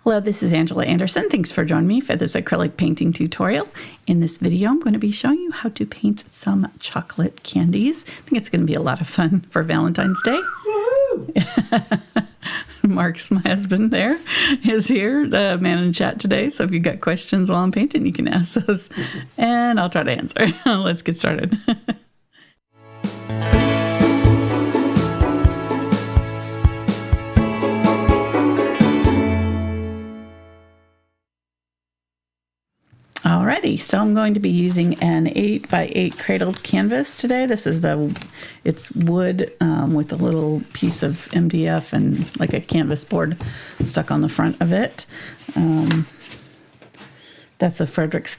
Hello, this is Angela Anderson. Thanks for joining me for this acrylic painting tutorial. In this video, I'm going to be showing you how to paint some chocolate candies. I think it's going to be a lot of fun for Valentine's Day. Woohoo! Mark's, my husband there, is here, the man in chat today. So if you've got questions while I'm painting, you can ask those and I'll try to answer. Let's get started. Alrighty, so I'm going to be using an 8x8 cradled canvas today. This is it's wood with a little piece of MDF and like a canvas board stuck on the front of it. That's a Fredrix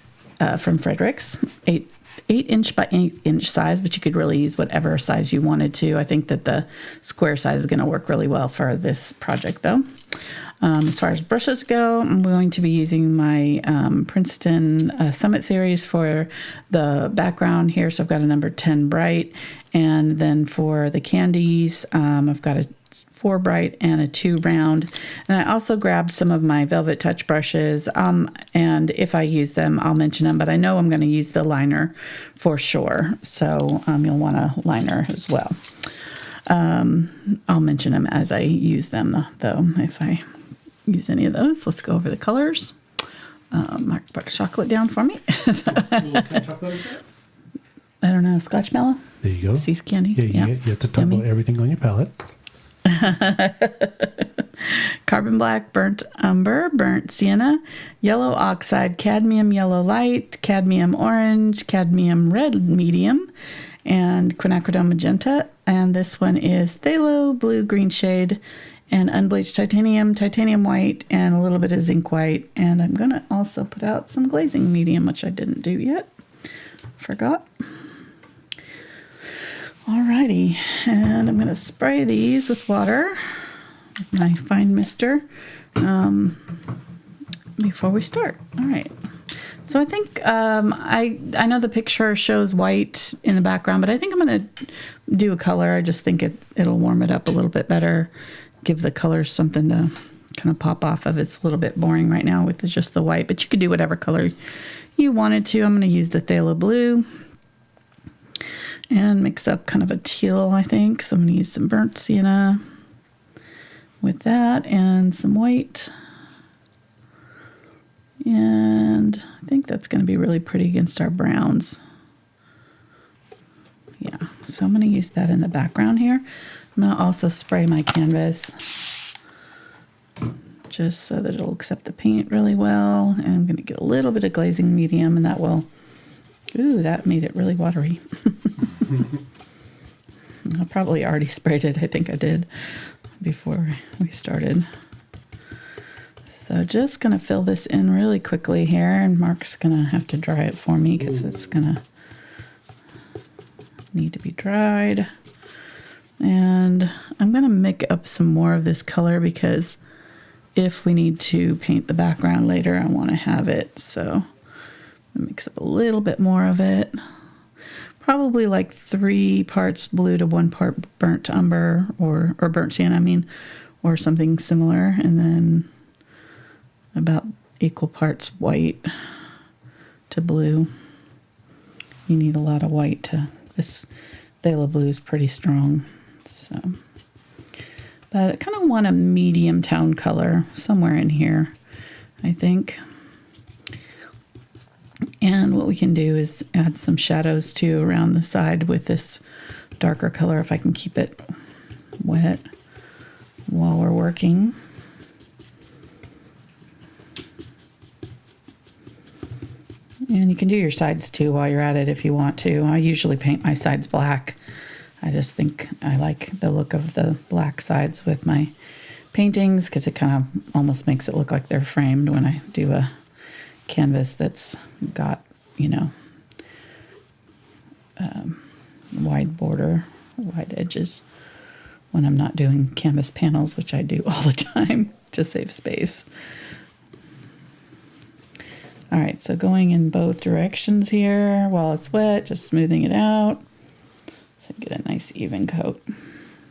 from Fredrix, 8 inch by 8 inch size, but you could really use whatever size you wanted to. I think that the square size is going to work really well for this project though. As far as brushes go, I'm going to be using my Princeton Summit series for the background here. So I've got a number 10 bright, and then for the candies, I've got a 4 bright and a 2 round. And I also grabbed some of my VelvetTouch brushes, and if I use them, I'll mention them, but I know I'm going to use the liner for sure. So you'll want a liner as well. I'll mention them as I use them though, if I use any of those. Let's go over the colors. Mark put chocolate down for me. What kind of chocolate is that? I don't know, Scotch mellow? There you go. Sea candy. Yeah, you have to talk about everything on your palette. Carbon black, burnt umber, burnt sienna, yellow oxide, cadmium yellow light, cadmium orange, cadmium red medium, and quinacridone magenta. And this one is phthalo, blue green shade, and unbleached titanium, titanium white, and a little bit of zinc white. And I'm going to also put out some glazing medium, which I didn't do yet. Forgot. Alrighty, and I'm going to spray these with water, with my fine mister, before we start. All right. So I think I know the picture shows white in the background, but I think I'm going to do a color. I just think it'll warm it up a little bit better, give the colors something to kind of pop off of. It's a little bit boring right now with just the white, but you could do whatever color you wanted to. I'm going to use the phthalo blue and mix up kind of a teal, I think. So I'm going to use some burnt sienna with that and some white. And I think that's going to be really pretty against our browns. Yeah, so I'm going to use that in the background here. I'm going to also spray my canvas just so that it'll accept the paint really well. And I'm going to get a little bit of glazing medium, and that will, ooh, that made it really watery. I probably already sprayed it. I think I did before we started. So just going to fill this in really quickly here, and Mark's going to have to dry it for me because it's going to need to be dried. And I'm going to make up some more of this color because if we need to paint the background later, I want to have it. So I'll mix up a little bit more of it. Probably like 3 parts blue to 1 part burnt umber or burnt sienna, I mean, or something similar. And then about equal parts white to blue. You need a lot of white to, this phthalo blue is pretty strong. So, but I kind of want a medium tone color somewhere in here, I think. And what we can do is add some shadows too around the side with this darker color if I can keep it wet while we're working. And you can do your sides too while you're at it if you want to. I usually paint my sides black. I just think I like the look of the black sides with my paintings because it kind of almost makes it look like they're framed when I do a canvas that's got, you know, wide border, wide edges when I'm not doing canvas panels, which I do all the time to save space. All right, so going in both directions here while it's wet, just smoothing it out so get a nice even coat.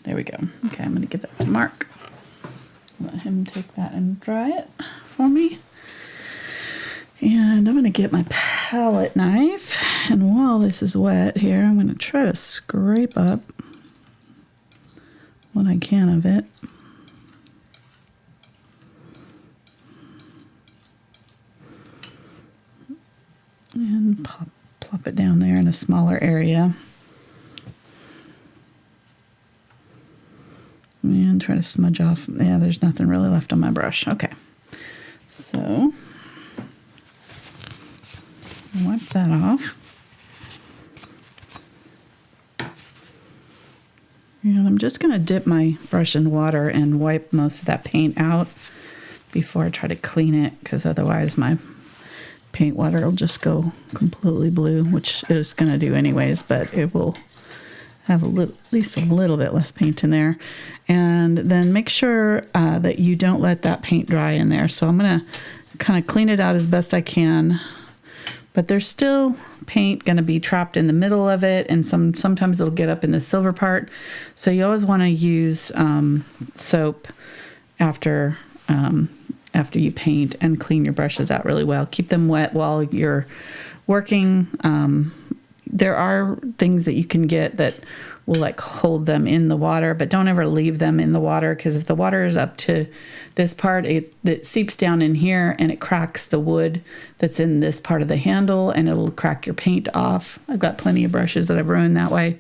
There we go. Okay, I'm going to give that to Mark. Let him take that and dry it for me. And I'm going to get my palette knife, and while this is wet here, I'm going to try to scrape up what I can of it. And plop it down there in a smaller area. And try to smudge off. Yeah, there's nothing really left on my brush. Okay. So, wipe that off. And I'm just going to dip my brush in water and wipe most of that paint out before I try to clean it, because otherwise my paint water will just go completely blue, which it was going to do anyways, but it will have at least a little bit less paint in there. And then make sure that you don't let that paint dry in there. So I'm going to kind of clean it out as best I can, but there's still paint going to be trapped in the middle of it, and sometimes it'll get up in the silver part. So you always want to use soap after you paint, and clean your brushes out really well. Keep them wet while you're working. There are things that you can get that will like hold them in the water, but don't ever leave them in the water, because if the water is up to this part, it seeps down in here and it cracks the wood that's in this part of the handle, and it'll crack your paint off. I've got plenty of brushes that I've ruined that way.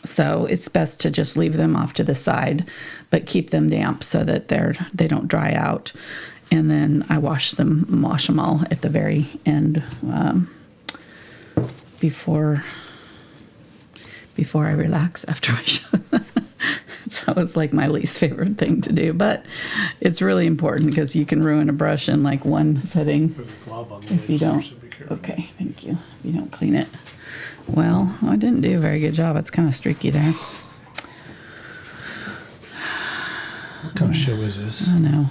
So it's best to just leave them off to the side, but keep them damp so that they don't dry out. And then I wash them all at the very end, before I relax after I show them. It's always like my least favorite thing to do, but it's really important because you can ruin a brush in like one setting if you don't. Okay, thank you. If you don't clean it. Well, I didn't do a very good job. It's kind of streaky there. What kind of show is this? I know.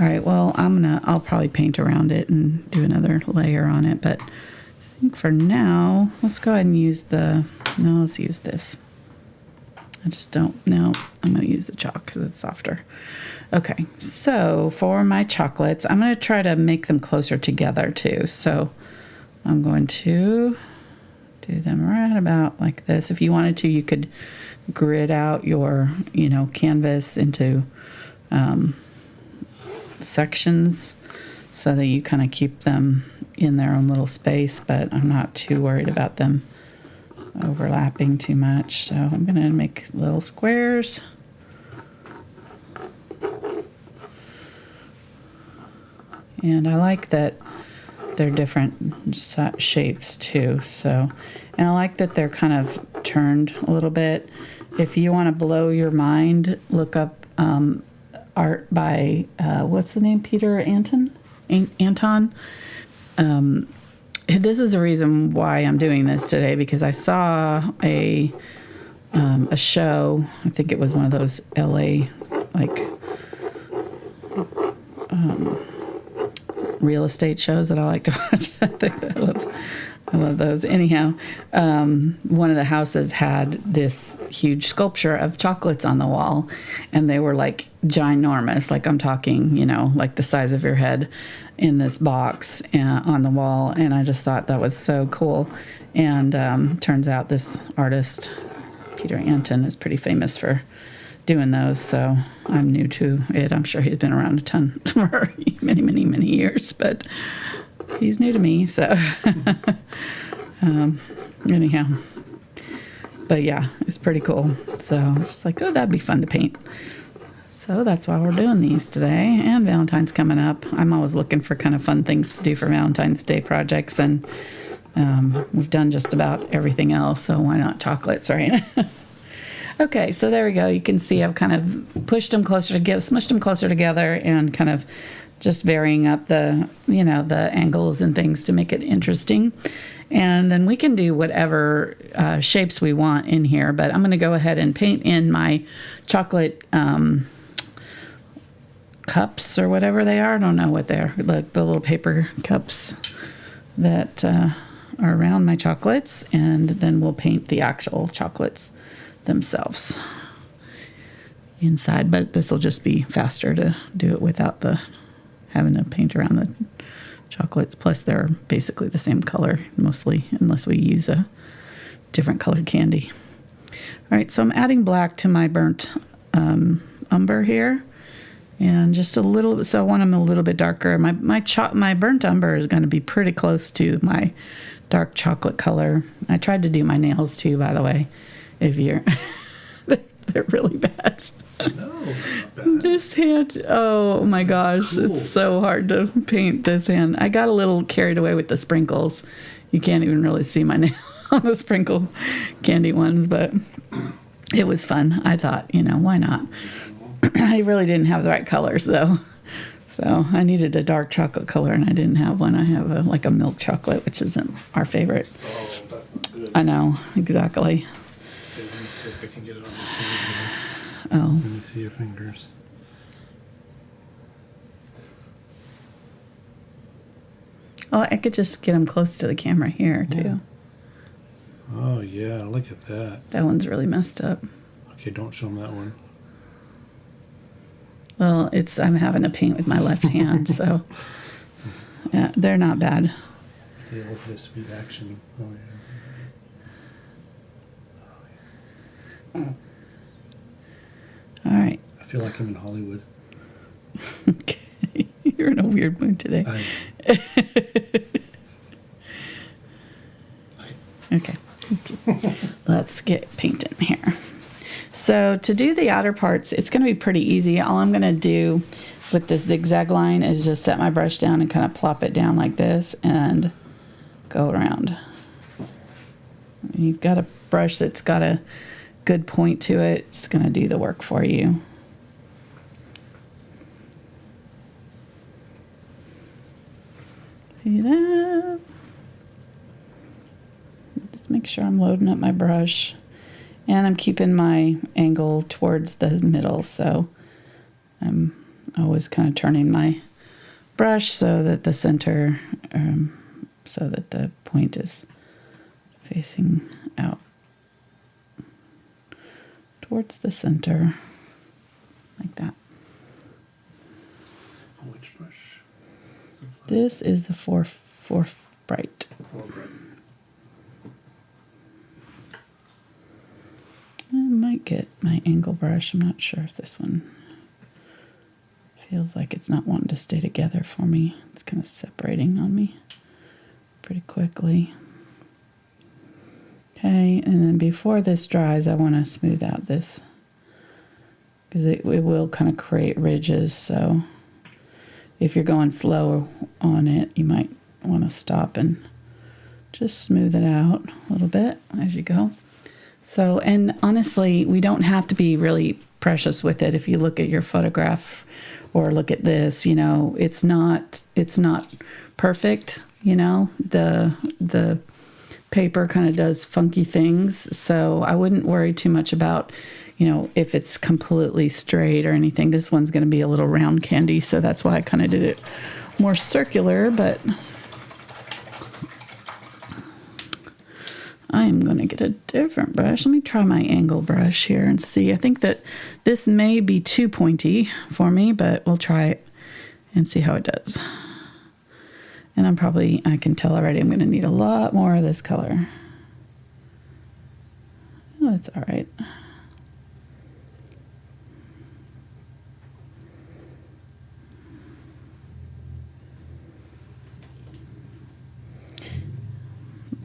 All right, well, I'll probably paint around it and do another layer on it, but I think for now, let's go ahead and let's use this. I'm going to use the chalk because it's softer. Okay, so for my chocolates, I'm going to try to make them closer together too. So I'm going to do them right about like this. If you wanted to, you could grid out your, canvas into sections so that you kind of keep them in their own little space, but I'm not too worried about them overlapping too much. So I'm going to make little squares. And I like that they're different shapes too. And I like that they're kind of turned a little bit. If you want to blow your mind, look up art by, what's the name? Peter Anton? This is the reason why I'm doing this today, because I saw a show. I think it was one of those LA real estate shows that I like to watch. I love those. Anyhow, one of the houses had this huge sculpture of chocolates on the wall, and they were like ginormous. Like I'm talking, like the size of your head, in this box on the wall. And I just thought that was so cool. And turns out this artist, Peter Anton, is pretty famous for doing those. So I'm new to it. I'm sure he's been around a ton for many, many, many years, but he's new to me. So anyhow, but yeah, it's pretty cool. So it's just like, oh, that'd be fun to paint. So that's why we're doing these today. And Valentine's coming up. I'm always looking for kind of fun things to do for Valentine's Day projects. And we've done just about everything else. So why not chocolates, right? Okay, so there we go. You can see I've kind of pushed them closer together, smushed them closer together, and kind of just varying up the, the angles and things to make it interesting. And then we can do whatever shapes we want in here. But I'm going to go ahead and paint in my chocolate cups or whatever they are. I don't know what they're, like the little paper cups that are around my chocolates. And then we'll paint the actual chocolates themselves. inside, but this will just be faster to do it without the having to paint around the chocolates. Plus they're basically the same color mostly, unless we use a different colored candy. All right, so I'm adding black to my burnt umber here, and just a little, so I want them a little bit darker. My burnt umber is going to be pretty close to my dark chocolate color. I tried to do my nails too, by the way, if you're they're really bad. No, not bad. This hand, oh my gosh, cool. It's so hard to paint this hand. I got a little carried away with the sprinkles. You can't even really see my nail on the sprinkle candy ones, but it was fun. I thought, why not? I really didn't have the right colors though. So I needed a dark chocolate color and I didn't have one. I have a milk chocolate, which isn't our favorite. Oh, that's not good. I know, exactly. Okay, let me see if I can get it on the finger. Oh, Let me see your fingers. well, I could just get them close to the camera here too. Oh yeah, look at that. That one's really messed up. Okay, don't show them that one. Well, I'm having to paint with my left hand, so yeah, they're not bad. Okay, look at this sweet action. Oh yeah. All right. I feel like I'm in Hollywood. Okay. You're in a weird mood today. Okay. Let's get painting here. So to do the outer parts, it's going to be pretty easy. All I'm going to do with this zigzag line is just set my brush down and kind of plop it down like this and go around. You've got a brush that's got a good point to it. It's going to do the work for you. See that? Just make sure I'm loading up my brush. And I'm keeping my angle towards the middle, so I'm always kind of turning my brush so that the center, so that the point is facing out towards the center, like that. Which brush? This is the 4 Bright. 4 Bright. I might get my angle brush. I'm not sure if this one feels like it's not wanting to stay together for me. It's kind of separating on me pretty quickly. Okay, and then before this dries, I want to smooth out this because it will kind of create ridges. So if you're going slow on it, you might want to stop and just smooth it out a little bit as you go. So, and honestly, we don't have to be really precious with it. If you look at your photograph or look at this, it's not perfect. The paper kind of does funky things. So I wouldn't worry too much about, if it's completely straight or anything. This one's going to be a little round candy. So that's why I kind of did it more circular, but I'm going to get a different brush. Let me try my angle brush here and see. I think that this may be too pointy for me, but we'll try it and see how it does. And I can tell already I'm going to need a lot more of this color. Oh, that's all right.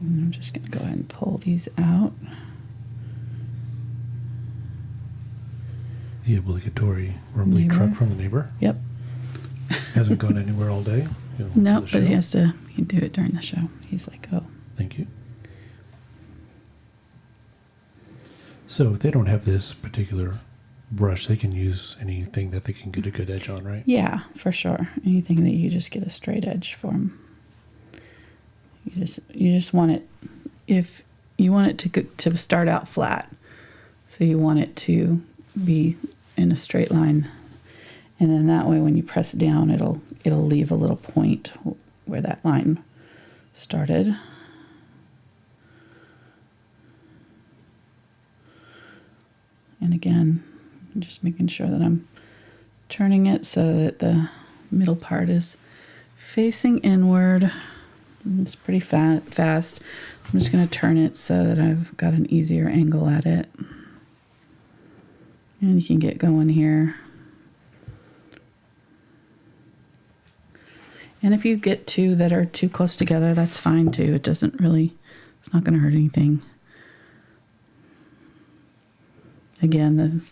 And I'm just going to go ahead and pull these out. The obligatory rumbly truck from the neighbor. Yep. Hasn't gone anywhere all day. No, but he do it during the show. He's like, oh. Thank you. So if they don't have this particular brush, they can use anything that they can get a good edge on, right? Yeah, for sure. Anything that you just get a straight edge from. You just want it, if you want it to start out flat, so you want it to be in a straight line, and then that way when you press down, it'll leave a little point where that line started. And again, Just making sure that I'm turning it so that the middle part is facing inward. It's pretty fast. I'm just going to turn it so that I've got an easier angle at it. And you can get going here. And if you get two that are too close together, that's fine too. It doesn't really, it's not going to hurt anything. Again, the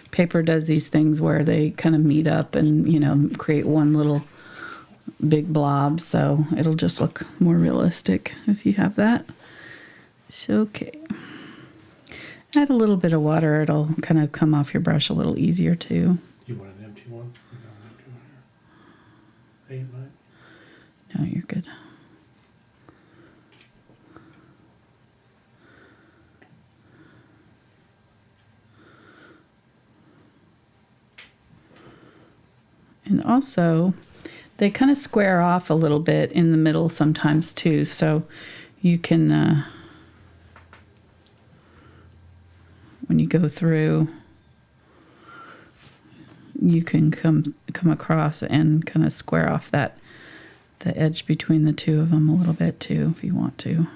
paper does these things where they kind of meet up and, you know, create one little big blob. So it'll just look more realistic if you have that. So, okay. Add a little bit of water. It'll kind of come off your brush a little easier too. You want an empty one? You got an empty one here. 8, 9. No, you're good. And also, they kind of square off a little bit in the middle sometimes too, so you can, when you go through, you can come across and kind of square off the edge between the two of them a little bit too, if you want to.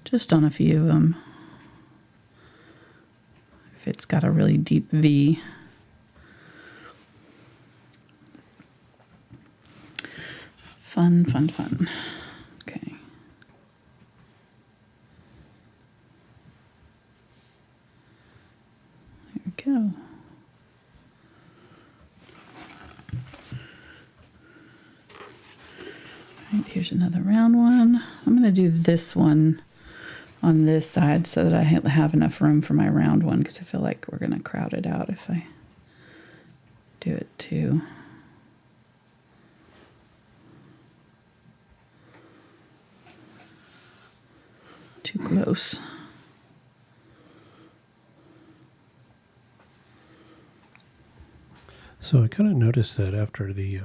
Just on a few of them. If it's got a really deep V. Fun, fun, fun. Okay. There we go. All right, here's another round one. I'm going to do this one on this side so that I have enough room for my round one, because I feel like we're going to crowd it out if I do it too. Too close. So I kind of noticed that after the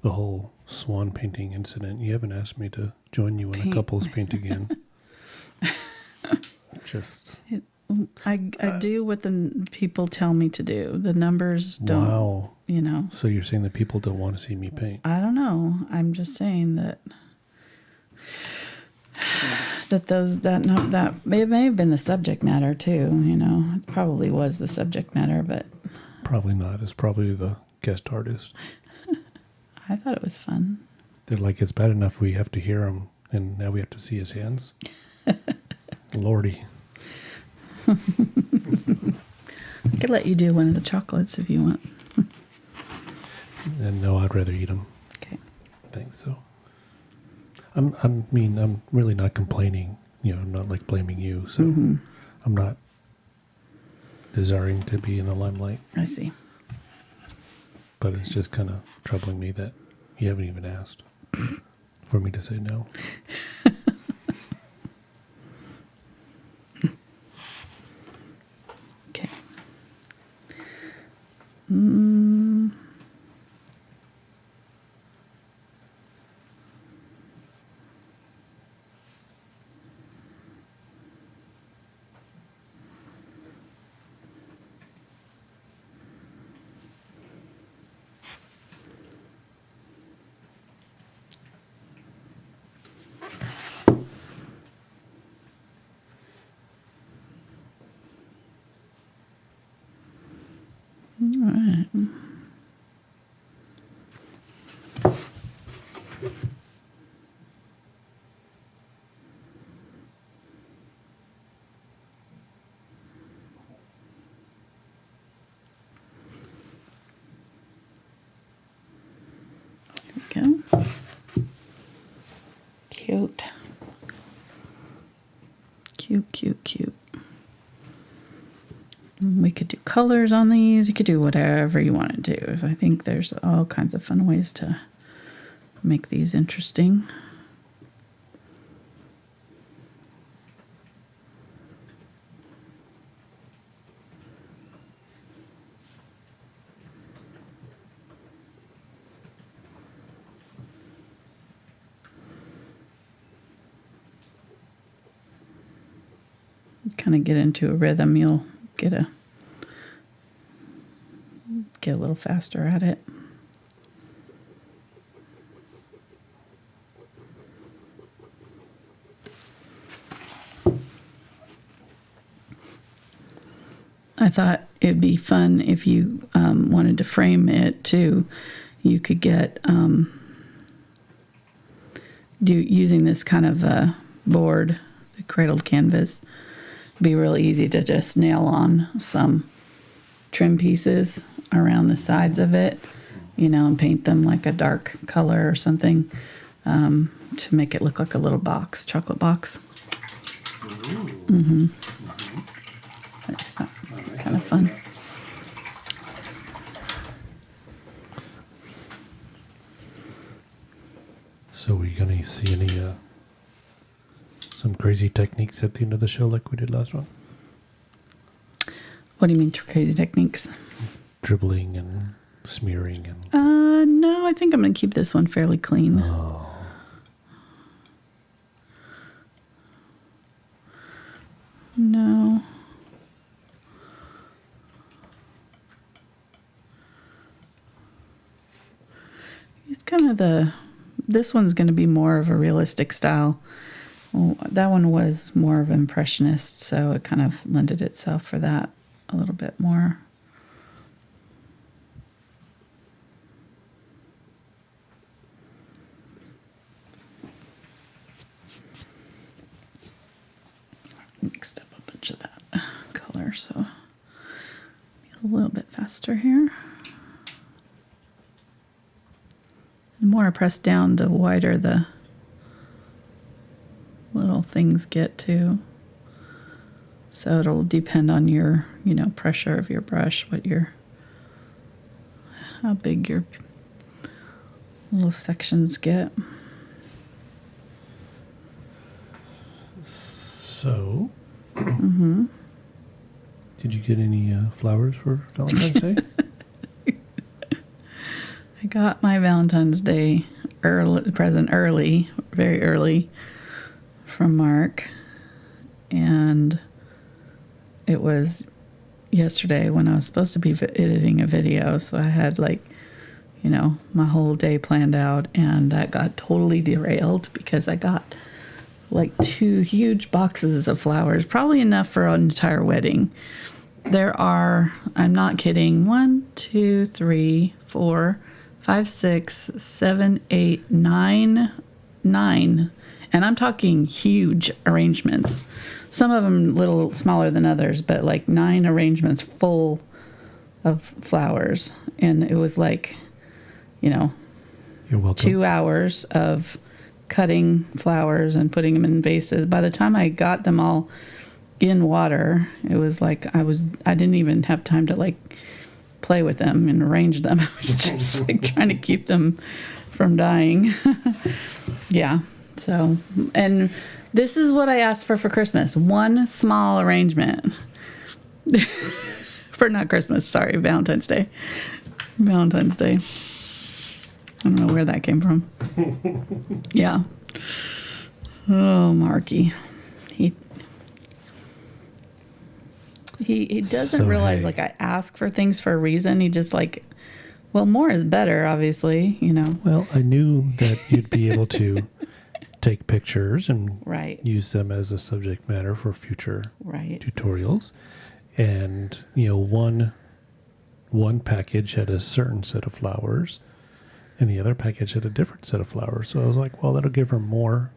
whole swan painting incident, you haven't asked me to join you in a couples paint again. I do what the people tell me to do. The numbers don't. Wow. You know. So you're saying that people don't want to see me paint? I don't know. I'm just saying that. That may have been the subject matter too, you know. It probably was the subject matter, but probably not. It's probably the guest artist. I thought it was fun. They're like, it's bad enough we have to hear him, and now we have to see his hands. Lordy. I could let you do one of the chocolates if you want. And no, I'd rather eat them. Okay. Thanks. So. I'm really not complaining. You know, I'm not like blaming you. So I'm not desiring to be in the limelight. I see. But it's just kind of troubling me that you haven't even asked for me to say no. Okay. All right. There we go. Cute. Cute, cute, cute. We could do colors on these. You could do whatever you want to do. I think there's all kinds of fun ways to make these interesting. Kind of get into a rhythm, you'll get a get a little faster at it. I thought it'd be fun if you wanted to frame it too. You could get using this kind of board, the cradled canvas. It'd be really easy to just nail on some trim pieces around the sides of it, and paint them like a dark color or something to make it look like a little box, chocolate box. Mm-hmm. That's kind of fun. So are you going to see any some crazy techniques at the end of the show like we did last one? What do you mean crazy techniques? Dribbling and smearing and... No, I think I'm going to keep this one fairly clean. Oh. No. It's kind of this one's going to be more of a realistic style. Well, that one was more of impressionist, so it kind of lended itself for that a little bit more. Mixed up a bunch of that color, so be a little bit faster here. The more I press down, the wider the little things get too. So it'll depend on your, pressure of your brush, how big your little sections get. So, did you get any flowers for Valentine's Day? I got my Valentine's Day present early, very early, from Mark, and it was yesterday when I was supposed to be editing a video, so I had my whole day planned out, and that got totally derailed because I got 2 huge boxes of flowers, probably enough for an entire wedding. There are, I'm not kidding, 1, 2, 3, 4, 5, 6, 7, 8, 9, and I'm talking huge arrangements. Some of them a little smaller than others, but 9 arrangements full of flowers. And it was You're welcome. 2 hours of cutting flowers and putting them in vases. By the time I got them all in water, it was I didn't even have time to play with them and arrange them. I was just trying to keep them from dying. Yeah. So, and this is what I asked for Christmas. 1 small arrangement. Not Christmas, sorry, Valentine's Day. Valentine's Day. I don't know where that came from. Yeah. Oh, Marky. He doesn't realize I ask for things for a reason. He just more is better, obviously, Well, I knew that you'd be able to take pictures and use them as a subject matter for future tutorials. And, one package had a certain set of flowers and the other package had a different set of flowers. So I was like, well, that'll give her more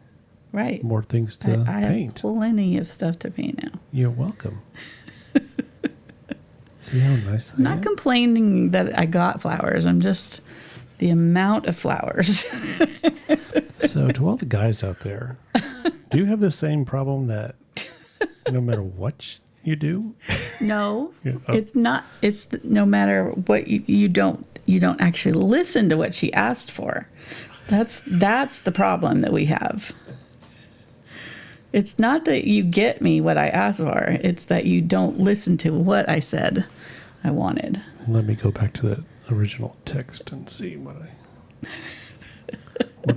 things to paint. I have plenty of stuff to paint now. You're welcome. See how nice I am? Not complaining that I got flowers. I'm just the amount of flowers. So to all the guys out there, do you have the same problem that no matter what you do? No, Oh. It's not. It's no matter what you don't actually listen to what she asked for. That's the problem that we have. It's not that you get me what I asked for. It's that you don't listen to what I said I wanted. Let me go back to that original text and see what I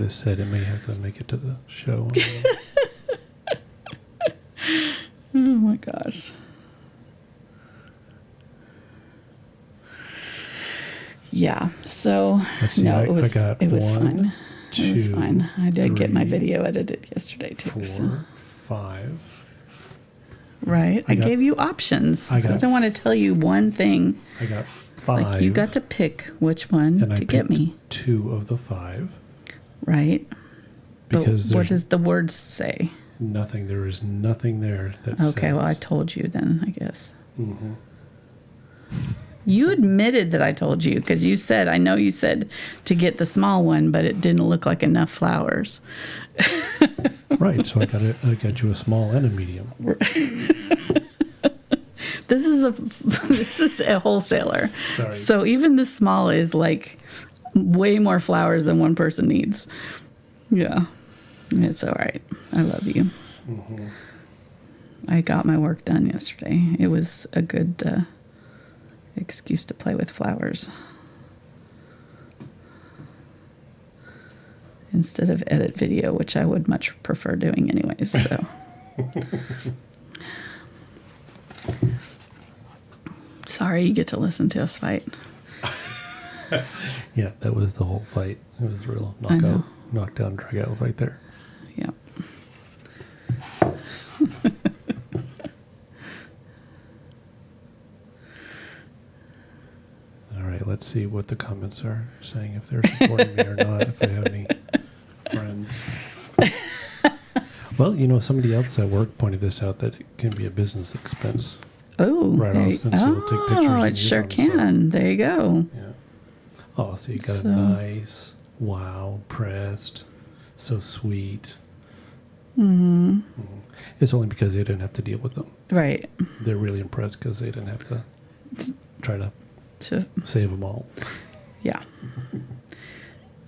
said. It may have to make it to the show. Oh my gosh. Yeah. So let's see. no, I it was got it was one, fine. two, it was fine. I did get my three, video edited yesterday too. 4, So. 5. Right. I gave you options. I don't want to tell you one thing. I got 5. Like you got to pick which one and to get me. 2 of the 5. Right. Because but what does the words say? Nothing. There is nothing there that says. Okay, well, I told you then, I guess. Mm-hmm. You admitted that I told you because you said, I know you said to get the small one, but it didn't look like enough flowers. Right. So I got you a small and a medium. This is a wholesaler. Sorry. So even the small is like way more flowers than one person needs. Yeah. It's all right. I love you. Mm-hmm. I got my work done yesterday. It was a good excuse to play with flowers. Instead of edit video, which I would much prefer doing anyways. So. Sorry, you get to listen to us fight. Yeah, that was the whole fight. It was a real knockdown, drag out fight there. Yeah. All right, let's see what the comments are saying, if they're supporting me or not, if I have any friends. Well, somebody else at work pointed this out, that it can be a business expense. Oh, right off, since we'll take pictures. Oh, it sure can. There you go. Yeah. Oh, so you got a nice, wow, pressed, so sweet. Mm-hmm. Mm-hmm. It's only because they didn't have to deal with them. Right. They're really impressed because they didn't have to try to save them all. Yeah.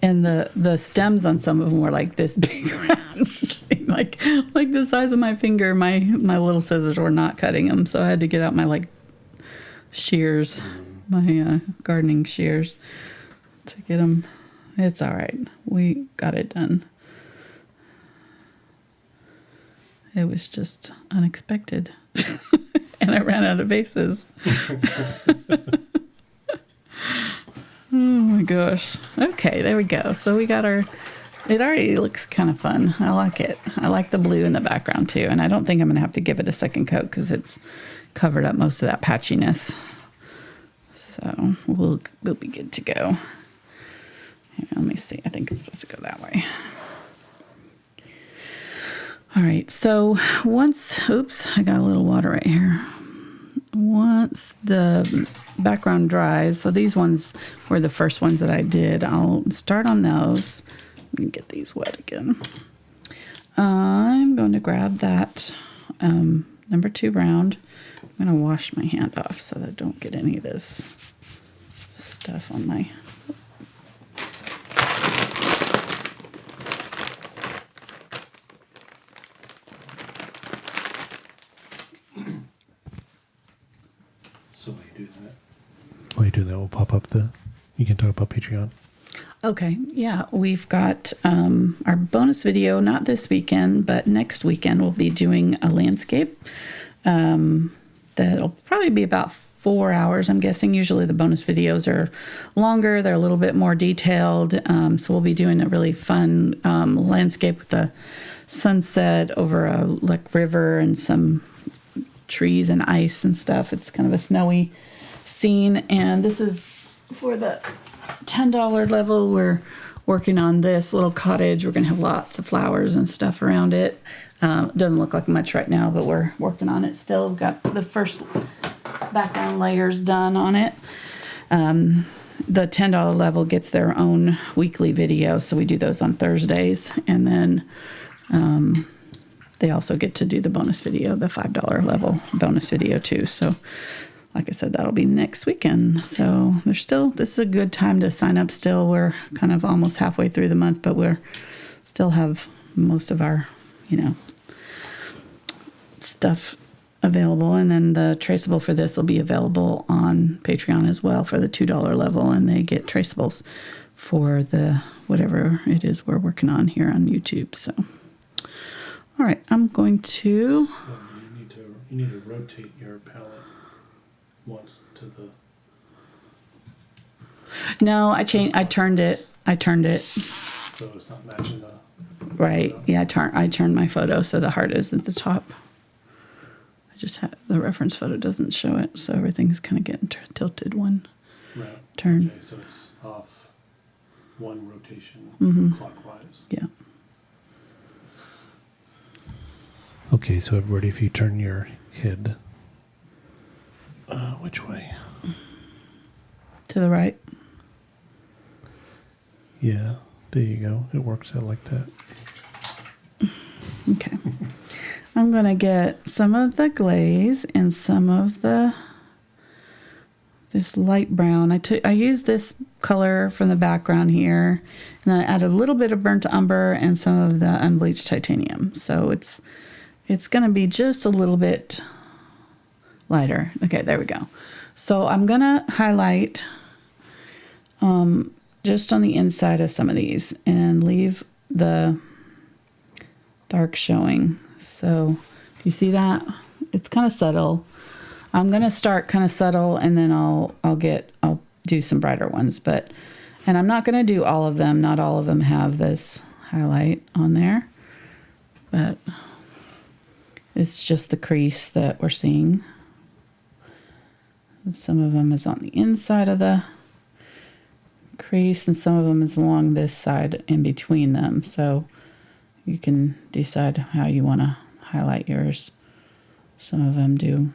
And the stems on some of them were like this big around, like the size of my finger. My little scissors were not cutting them, so I had to get out my shears, my gardening shears, to get them. It's all right. We got it done. It was just unexpected, and I ran out of vases. Oh my gosh. Okay, there we go. So we got it already looks kind of fun. I like it. I like the blue in the background too. And I don't think I'm going to have to give it a second coat because it's covered up most of that patchiness. So we'll be good to go. Here, let me see. I think it's supposed to go that way. All right. So oops, I got a little water right here. Once the background dries, so these ones were the first ones that I did. I'll start on those. Let me get these wet again. I'm going to grab that number 2 round. I'm going to wash my hand off so that I don't get any of this stuff on my... So while you do that, we'll pop up you can talk about Patreon. Okay, yeah, we've got our bonus video, not this weekend, but next weekend we'll be doing a landscape. That'll probably be about 4 hours, I'm guessing. Usually the bonus videos are longer, they're a little bit more detailed. So we'll be doing a really fun landscape with the sunset over a river and some trees and ice and stuff. It's kind of a snowy scene, and this is for the $10 level. We're working on this little cottage. We're gonna have lots of flowers and stuff around it. It doesn't look like much right now, but we're working on it still. We've got the first background layers done on it. The $10 level gets their own weekly video, so we do those on Thursdays, and then they also get to do the bonus video, the $5 level bonus video too. So like I said, that'll be next weekend. So this is a good time to sign up still. We're kind of almost halfway through the month, but we're still have most of our, stuff available. And then the traceable for this will be available on Patreon as well for the $2 level. And they get traceables for the whatever it is we're working on here on YouTube. So, all right, I'm going to... You need to rotate your palette once to the... No, I turned it. So it's not matching the... Right. Yeah, I turned my photo so the heart is at the top. I just had the reference photo doesn't show it, so everything's kind of getting tilted one turn. Okay, so it's off one rotation clockwise. Yeah. Okay, so everybody, if you turn your head, which way? To the right. Yeah, there you go. It works out like that. Okay. I'm going to get some of the glaze and some of this light brown. I used this color from the background here, and then I added a little bit of burnt umber and some of the unbleached titanium. So it's going to be just a little bit lighter. Okay, there we go. So I'm going to highlight just on the inside of some of these and leave the dark showing. So do you see that? It's kind of subtle. I'm going to start kind of subtle, and then I'll do some brighter ones, and I'm not going to do all of them. Not all of them have this highlight on there, but it's just the crease that we're seeing. Some of them is on the inside of the crease, and some of them is along this side in between them. So you can decide how you want to highlight yours. Some of them do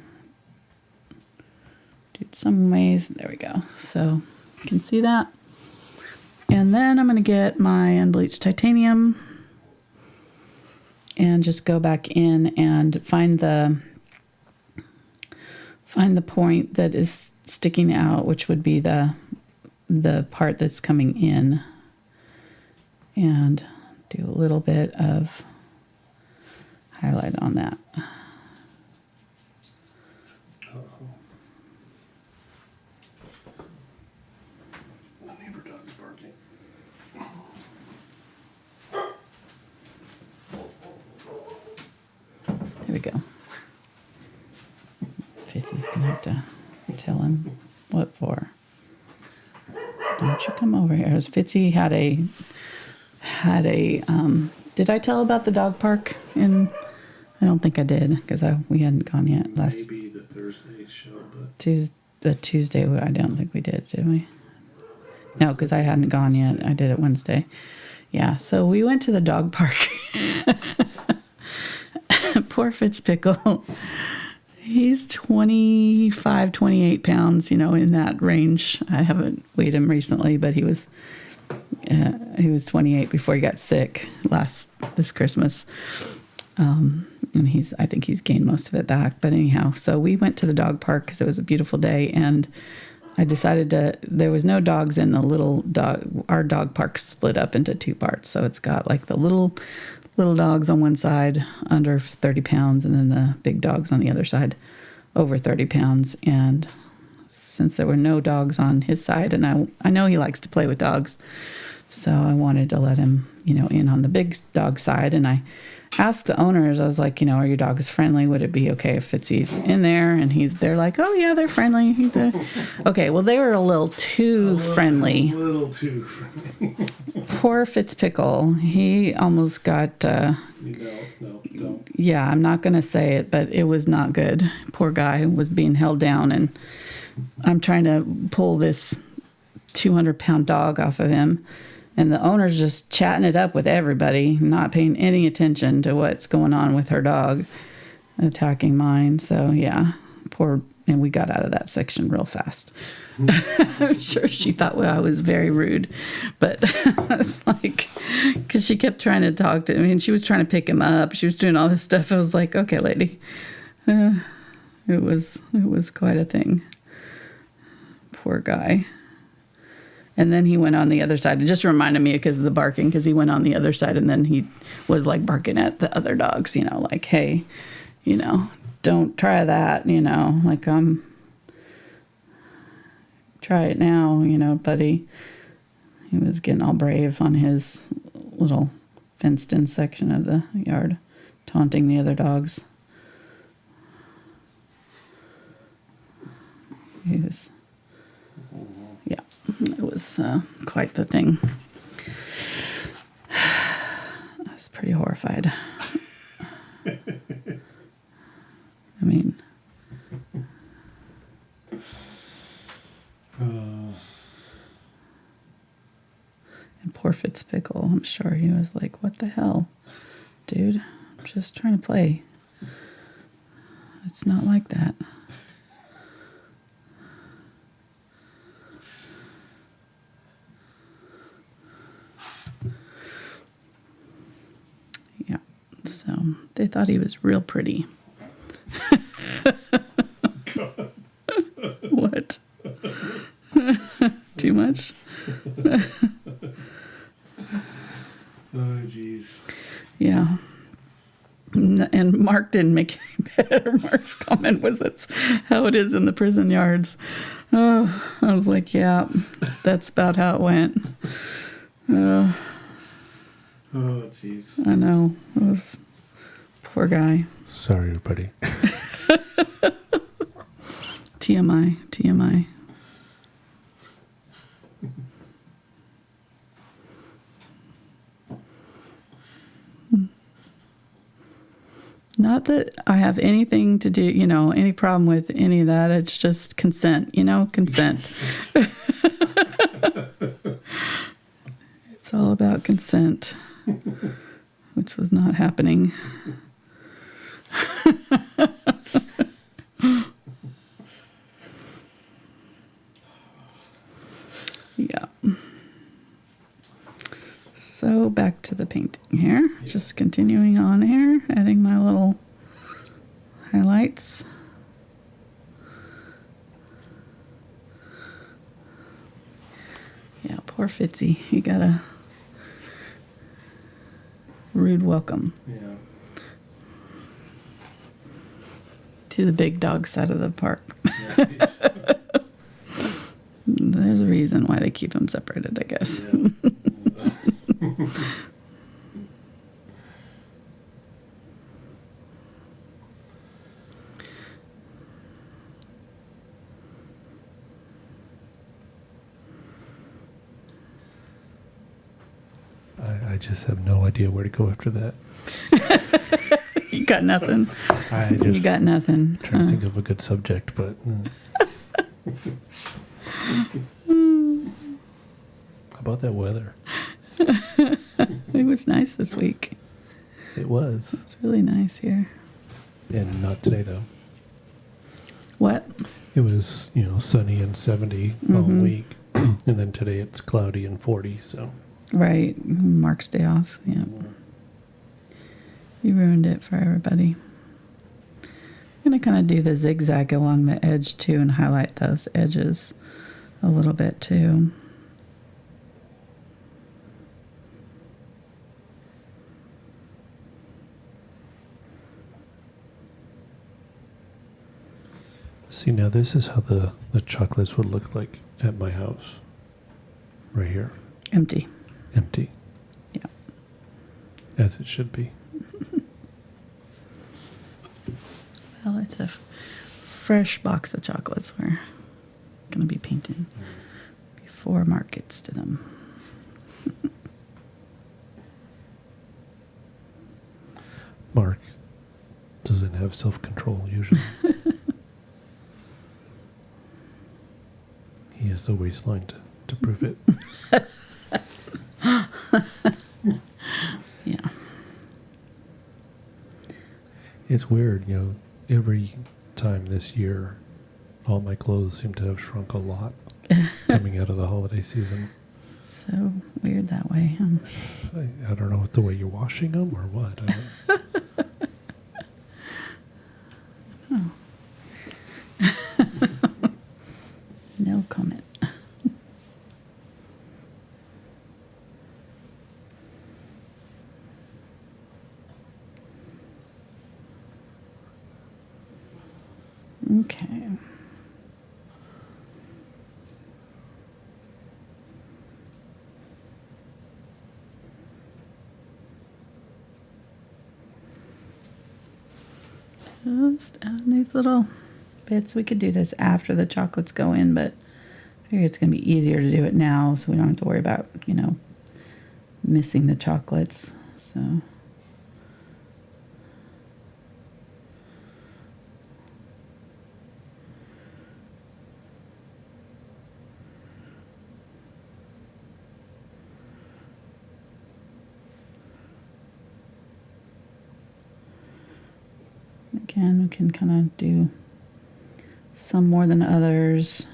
some ways. There we go. So you can see that. And then I'm going to get my unbleached titanium and just go back in and find the point that is sticking out, which would be the part that's coming in, and do a little bit of highlight on that. The neighbor dog's barking. There we go. Fitzy's gonna have to tell him what for. Don't you come over here. Fitzy had a did I tell about the dog park I don't think I did, because we hadn't gone yet. Maybe the Thursday show, but Tuesday I don't think we did we? No, because I hadn't gone yet. I did it Wednesday. Yeah, so we went to the dog park. Poor Fitzpickle. He's 25, 28 pounds, in that range. I haven't weighed him recently, but he was 28 before he got sick this Christmas. And I think he's gained most of it back. But anyhow, so we went to the dog park because it was a beautiful day, and I decided there was no dogs in the little dog. Our dog park split up into two parts. So it's got like the little dogs on one side under 30 pounds, and then the big dogs on the other side over 30 pounds. And since there were no dogs on his side, and I know he likes to play with dogs, so I wanted to let him, in on the big dog side. And I asked the owners, I was like, are your dogs friendly? Would it be okay if Fitzy's in there? And they're like, oh yeah, they're friendly. Okay, well, they were a little too friendly. A little too friendly. Poor Fitzpickle. He almost got... No, don't. Yeah, I'm not going to say it, but it was not good. Poor guy was being held down, and I'm trying to pull this 200-pound dog off of him. And the owner's just chatting it up with everybody, not paying any attention to what's going on with her dog attacking mine. So, yeah, and we got out of that section real fast. I'm sure she thought I was very rude, but I was like, because she kept trying to talk to me, and she was trying to pick him up. She was doing all this stuff. I was like, okay, lady. It was quite a thing. Poor guy. And then he went on the other side. It just reminded me because of the barking, because he went on the other side, and then he was like barking at the other dogs, like, hey, don't try that, like, try it now, buddy. He was getting all brave on his little fenced-in section of the yard, taunting the other dogs. Yeah, it was quite the thing. I was pretty horrified. I mean... And poor Fitzpickle, I'm sure he was like, what the hell? Dude, I'm just trying to play. It's not like that. Yeah, so they thought he was real pretty. God. What? Too much? Oh, jeez. Yeah. And Mark didn't make any better. Mark's comment was, that's how it is in the prison yards. Oh, I was like, yeah, that's about how it went. Oh, jeez. I know. It was poor guy. Sorry, everybody. TMI, TMI. Not that I have anything to do, any problem with any of that. It's just consent, consent. It's all about consent, which was not happening. Yeah. So back to the painting here. Yeah. Just continuing on here, adding my little highlights. Yeah, poor Fitzy. He got a rude welcome. Yeah. To the big dog side of the park. Yeah. There's a reason why they keep them separated, I guess. Yeah. I just have no idea where to go after that. You got nothing. You got nothing. Trying to think of a good subject, but how about that weather? It was nice this week. It was. It's really nice here. And not today, though. What? It was, sunny and 70 all week. And then today it's cloudy and 40, so. Right. Mark's day off. Yeah. You ruined it for everybody. I'm going to kind of do the zigzag along the edge, too, and highlight those edges a little bit, too. See, now this is how the chocolates would look like at my house. Right here. Empty. Empty. Yeah. As it should be. Well, it's a fresh box of chocolates we're going to be painting before Mark gets to them. Mark doesn't have self-control usually. He has the waistline to prove it. Yeah. It's weird, every time this year, all my clothes seem to have shrunk a lot coming out of the holiday season. So weird that way. I don't know if the way you're washing them or what. Oh. No comment. Okay. Just add these little bits. We could do this after the chocolates go in, but figure it's going to be easier to do it now so we don't have to worry about, you know, missing the chocolates. So again, we can kind of do some more than others.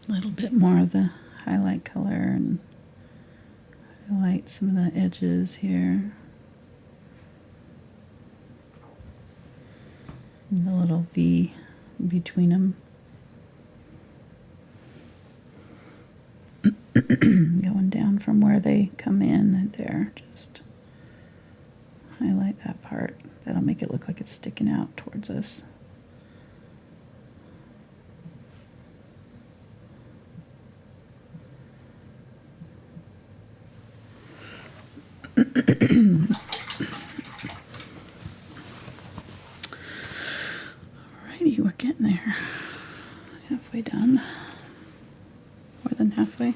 A little bit more of the highlight color and highlight some of the edges here. And the little V between them. Going down from where they come in there, just highlight that part. That'll make it look like it's sticking out towards us. Alrighty, we're getting there. Halfway done. More than halfway.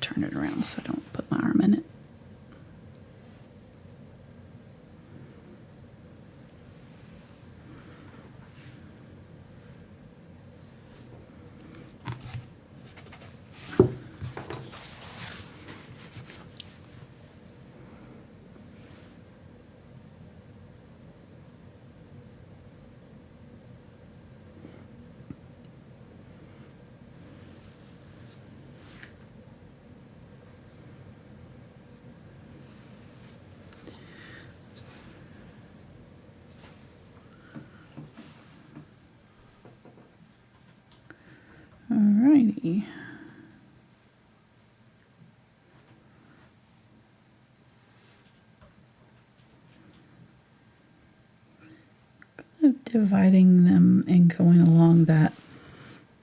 Turn it around so I don't put my arm in it. Alrighty. Kind of dividing them and going along that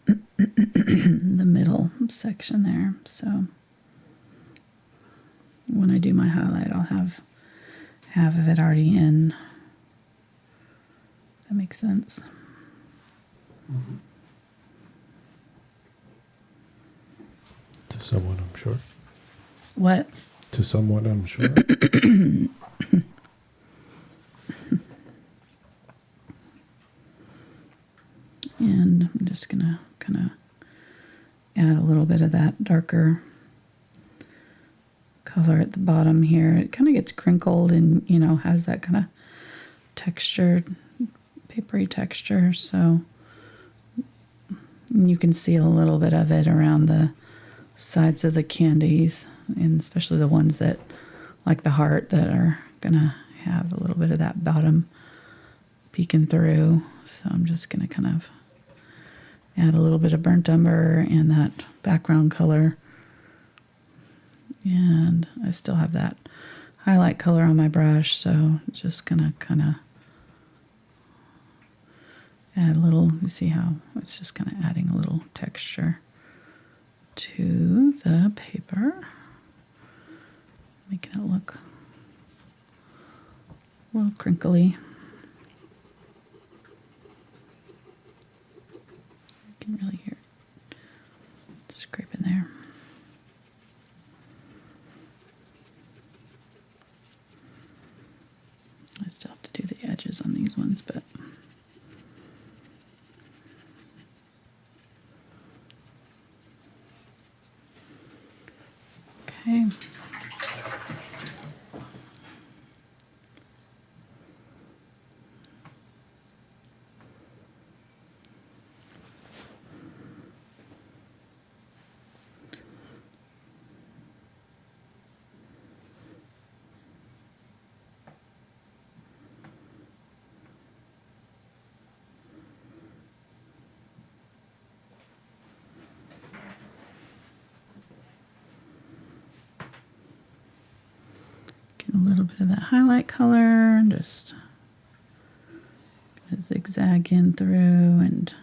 the middle section there. So when I do my highlight, I'll have half of it already in. That makes sense. Mm-hmm. To someone, I'm sure. What? To someone, I'm sure. And I'm just going to kind of add a little bit of that darker color at the bottom here. It kind of gets crinkled and, you know, has that kind of textured, papery texture. So you can see a little bit of it around the sides of the candies, and especially the ones that, like the heart, that are gonna have a little bit of that bottom peeking through. So I'm just gonna kind of add a little bit of burnt umber and that background color. And I still have that highlight color on my brush, so just gonna kind of add a little, you see how it's just kind of adding a little texture to the paper, making it look a little crinkly. You can really hear it scraping there. I still have to do the edges on these ones, but okay. Get a little bit of that highlight color and just zigzag in through and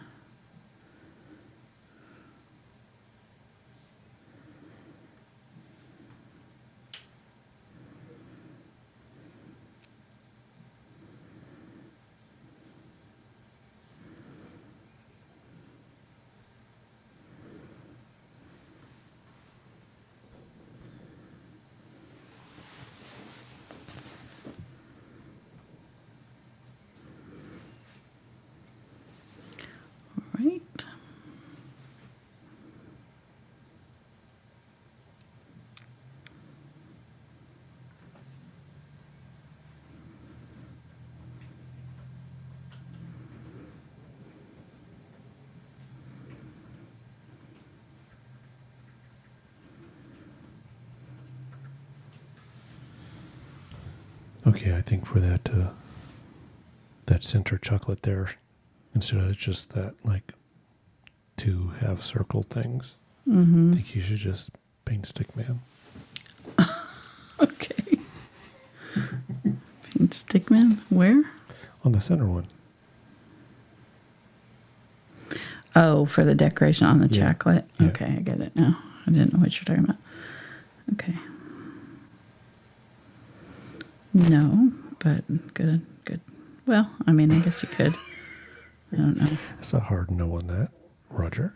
Okay, I think for that that center chocolate there, instead of just that like two half circle things, I think you should just paint Stickman. Okay. Paint Stickman? Where? On the center one. Oh, for the decoration on the chocolate? Yeah. Okay, I get it now. I didn't know what you're talking about. Okay. No, but good. Well, I mean, I guess you could. I don't know. That's a hard no on that, Roger.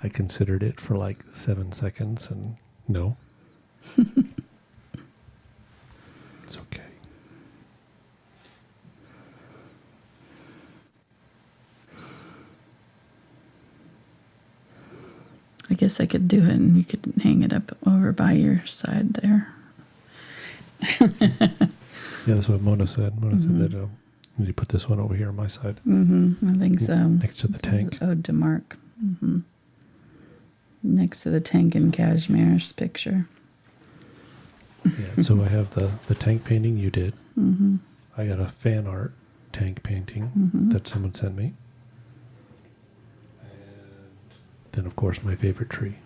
I considered it for like 7 seconds and no. It's okay. I guess I could do it and you could hang it up over by your side there. Yeah, that's what Mona said. Mona said that you need to put this one over here on my side. I think so. Next to the tank. Ode to Mark. Next to the tank in Cashmere's picture. Yeah, so I have the tank painting you did. I got a fan art tank painting that someone sent me. Then, of course, my favorite tree.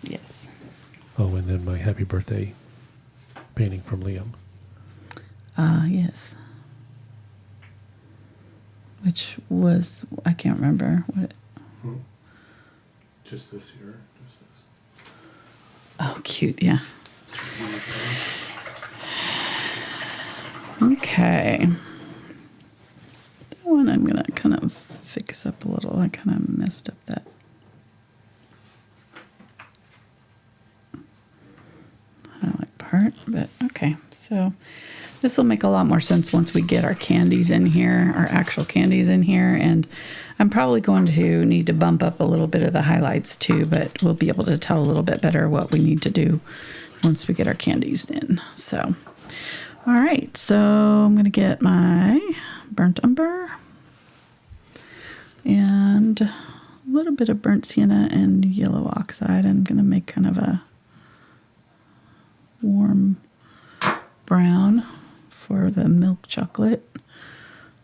Yes. Oh, and then my happy birthday painting from Liam. Yes. Which was, I can't remember what it... Just this here. Just this. Oh, cute, yeah. Okay. That one I'm going to kind of fix up a little. I kind of messed up that. Highlight part, but okay. So this will make a lot more sense once we get our candies in here, our actual candies in here. And I'm probably going to need to bump up a little bit of the highlights too, but we'll be able to tell a little bit better what we need to do once we get our candies in. So, all right. So I'm going to get my burnt umber and a little bit of burnt sienna and yellow oxide. I'm going to make kind of a warm brown for the milk chocolate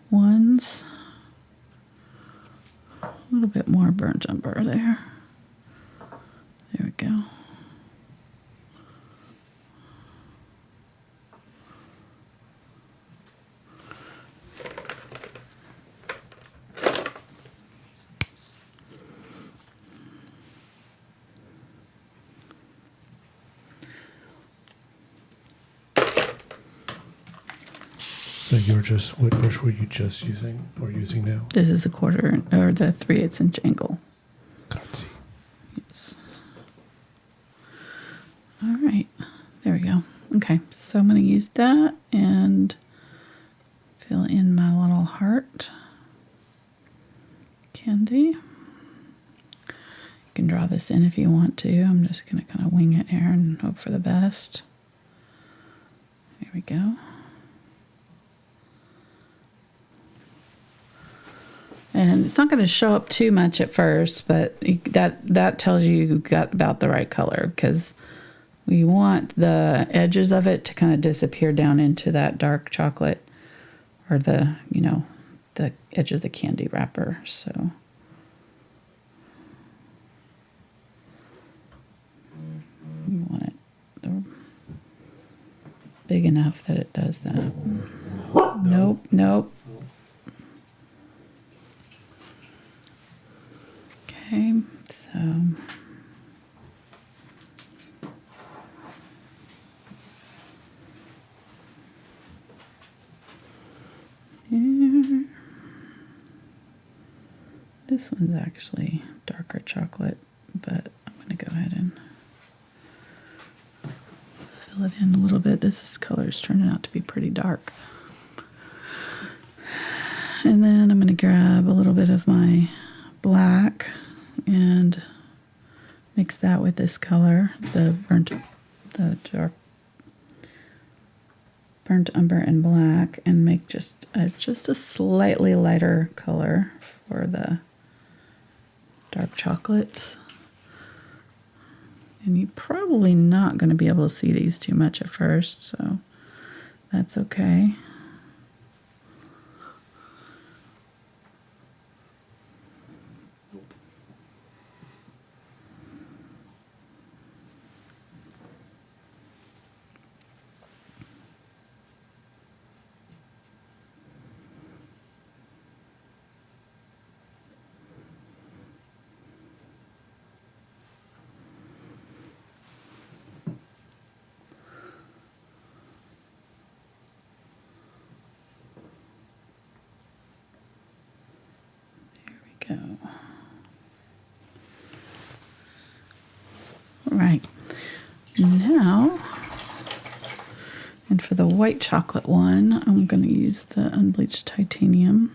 ones. A little bit more burnt umber there. There we go. So you're just, what brush were you just using or using now? This is a 1/4 or the 3/8 inch angle. Gutsy. Yes. All right, there we go. Okay, so I'm going to use that and fill in my little heart candy. You can draw this in if you want to. I'm just going to kind of wing it here and hope for the best. There we go. And it's not going to show up too much at first, but that tells you got about the right color, because we want the edges of it to kind of disappear down into that dark chocolate, or the, you know, the edge of the candy wrapper. So you want it big enough that it does that. Nope, nope. Okay, so here. This one's actually darker chocolate, but I'm going to go ahead and fill it in a little bit. This color is turning out to be pretty dark. And then I'm going to grab a little bit of my black and mix that with this color, the dark burnt umber and black, and make just a slightly lighter color for the dark chocolates. And you're probably not going to be able to see these too much at first, so that's okay. Go. Right, now, and for the white chocolate one, I'm going to use the Unbleached Titanium.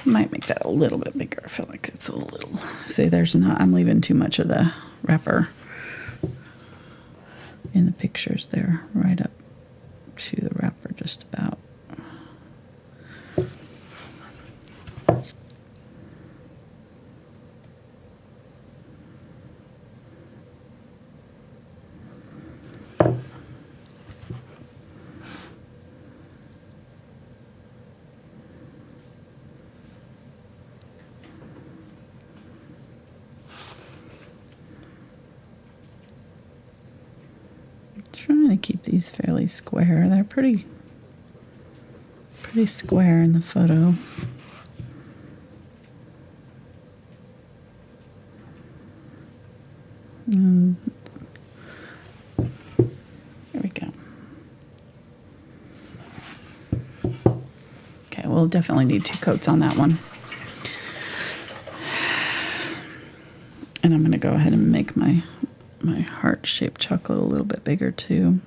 Might make that a little bit bigger. I feel like it's a little, see, I'm leaving too much of the wrapper in the pictures there, right up to the wrapper just about. Trying to keep these fairly square. They're pretty square in the photo. There we go. Okay, we'll definitely need 2 coats on that one. And I'm going to go ahead and make my heart-shaped chocolate a little bit bigger too.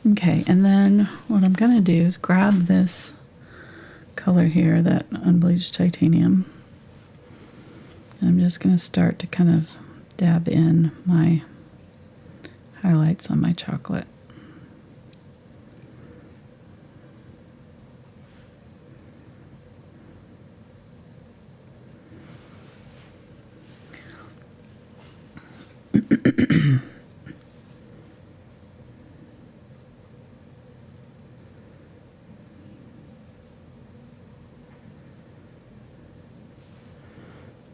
Okay, and then what I'm going to do is grab this color here, that Unbleached Titanium, and I'm just going to start to kind of dab in my highlights on my chocolate.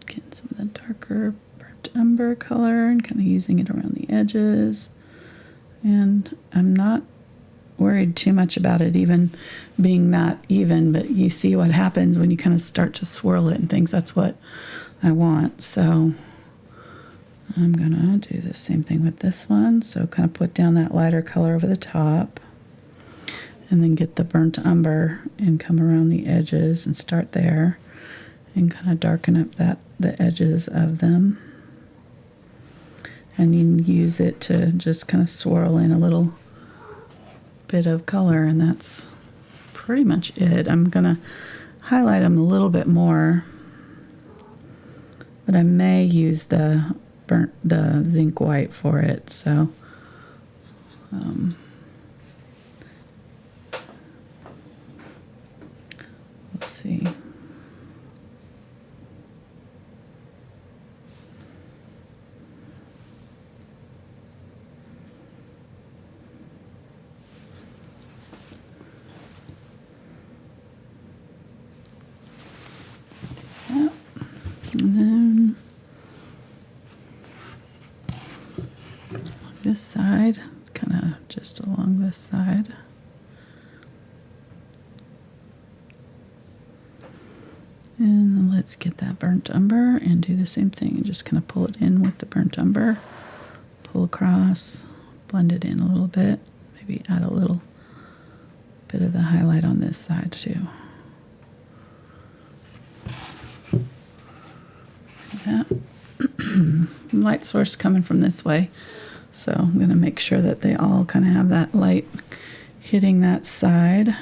Getting some of the darker burnt umber color and kind of using it around the edges. And I'm not worried too much about it even being that even, but you see what happens when you kind of start to swirl it and things. That's what I want. So I'm gonna do the same thing with this one. So kind of put down that lighter color over the top and then get the burnt umber and come around the edges and start there and kind of darken up the edges of them. And you can use it to just kind of swirl in a little bit of color, and that's pretty much it. I'm gonna highlight them a little bit more, but I may use the zinc white for it. So let's see. And then this side, kind of just along this side. And then let's get that burnt umber and do the same thing and just kind of pull it in with the burnt umber. Pull across, blend it in a little bit, maybe add a little bit of the highlight on this side too. That. Light source coming from this way, so I'm going to make sure that they all kind of have that light hitting that side.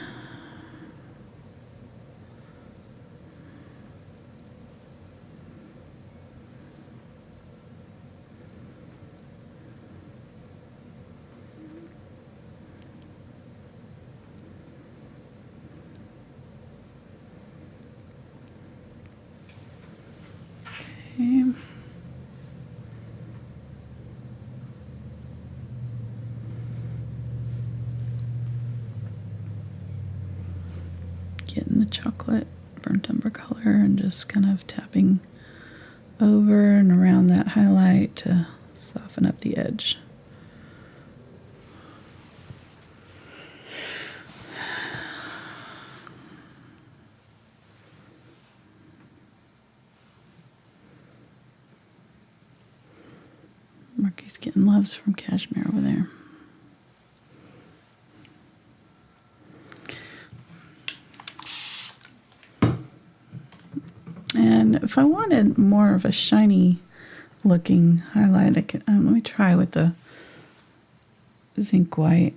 Okay. Getting the chocolate burnt umber color and just kind of tapping over and around that highlight to soften up the edge. Marky's getting loves from Cashmere over there. And if I wanted more of a shiny looking highlight, I could, let me try with the zinc white.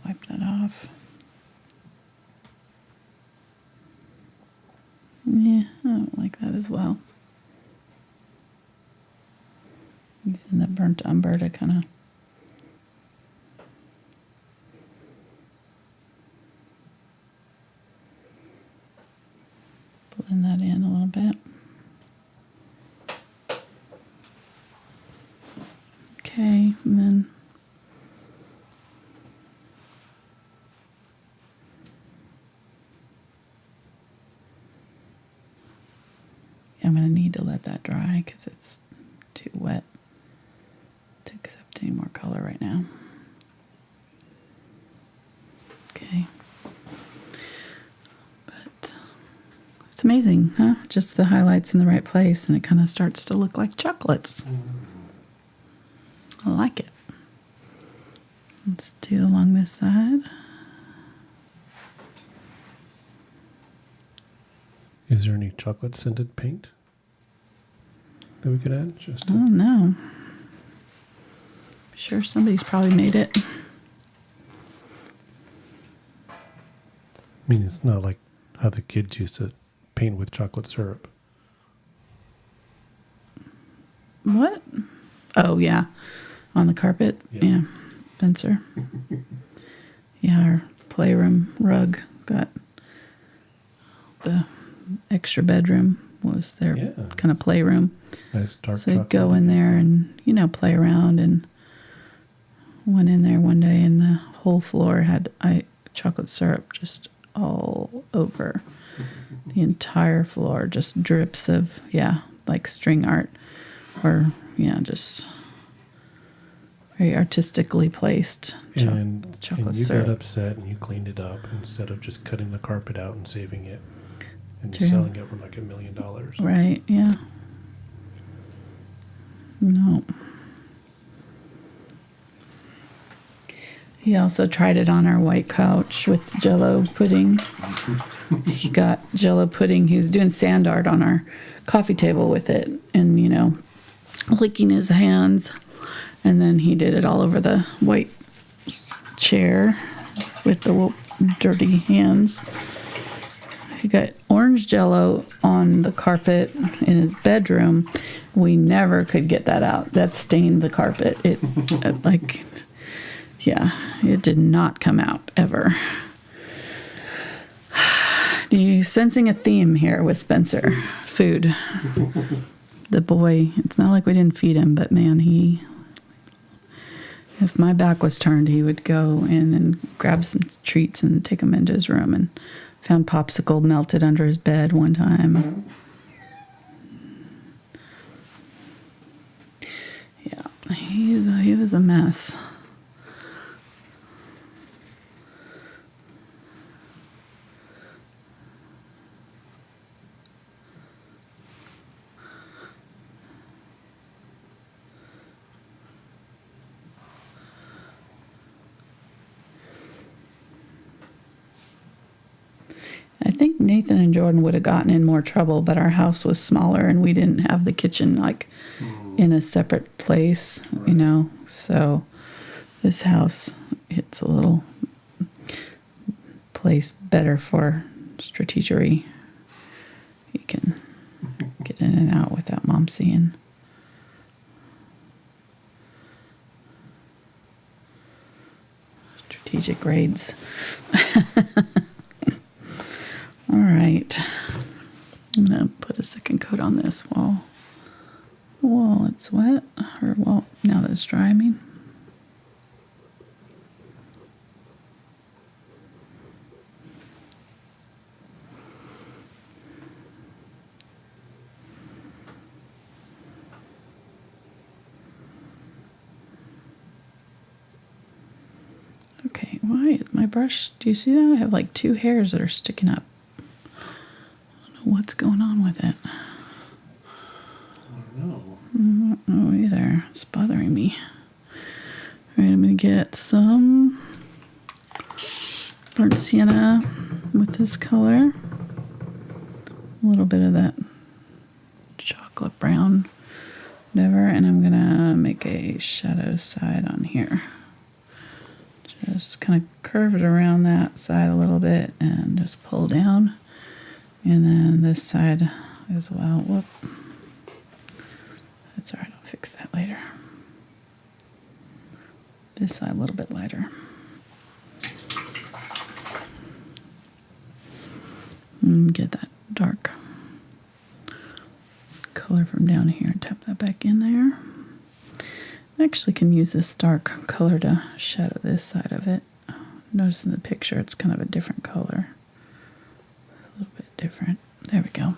Wipe that off. Yeah, I don't like that as well. Using the burnt umber to kind of blend that in a little bit. Okay, and then I'm going to need to let that dry because it's too wet to accept any more color right now. Okay. But it's amazing, huh? Just the highlights in the right place and it kind of starts to look like chocolates. I like it. Let's do along this side. Is there any chocolate scented paint that we could add? Just I don't know. I'm sure somebody's probably made it. I mean, it's not like how the kids used to paint with chocolate syrup. What? Oh, yeah. On the carpet? Yeah. Spencer. Yeah, our playroom rug got the extra bedroom was their kind of playroom. Nice dark so you'd go in there and, you know, play around, and went in there one day and the whole floor had chocolate syrup just all over the entire floor, just drips of, like string art or, just very artistically placed chocolate and you syrup. got upset and you cleaned it up instead of just cutting the carpet out and saving it. and True. you're selling it for like $1 million. Right, yeah. No. He also tried it on our white couch with Jell-O pudding. He got Jell-O pudding. He was doing sand art on our coffee table with it and, you know, licking his hands. And then he did it all over the white chair with the dirty hands. He got orange Jell-O on the carpet in his bedroom. We never could get that out. That stained the carpet. It like, yeah, it did not come out ever. Are you sensing a theme here with Spencer? Food. The boy, it's not like we didn't feed him, but man, if my back was turned, he would go in and grab some treats and take them into his room, and found popsicle melted under his bed one time. Yeah, he was a mess. I think Nathan and Jordan would have gotten in more trouble, but our house was smaller and we didn't have the kitchen like in a separate place, you know. So this house, it's a little place better for strategery. You can get in and out without mom seeing. Strategic grades. All right, I'm gonna put a second coat on this while it's wet, or well, now that it's dry, I mean. Okay, why is my brush, do you see that? I have like 2 hairs that are sticking up. What's going on with it? I don't know. I don't know either. It's bothering me. All right, I'm going to get some burnt sienna with this color. A little bit of that chocolate brown, whatever, and I'm going to make a shadow side on here. Just kind of curve it around that side a little bit and just pull down. And then this side as well. Whoop. That's all right. I'll fix that later. This side a little bit lighter. And get that dark color from down here and tap that back in there. I actually can use this dark color to shadow this side of it. Notice in the picture it's kind of a different color. A little bit different. There we go.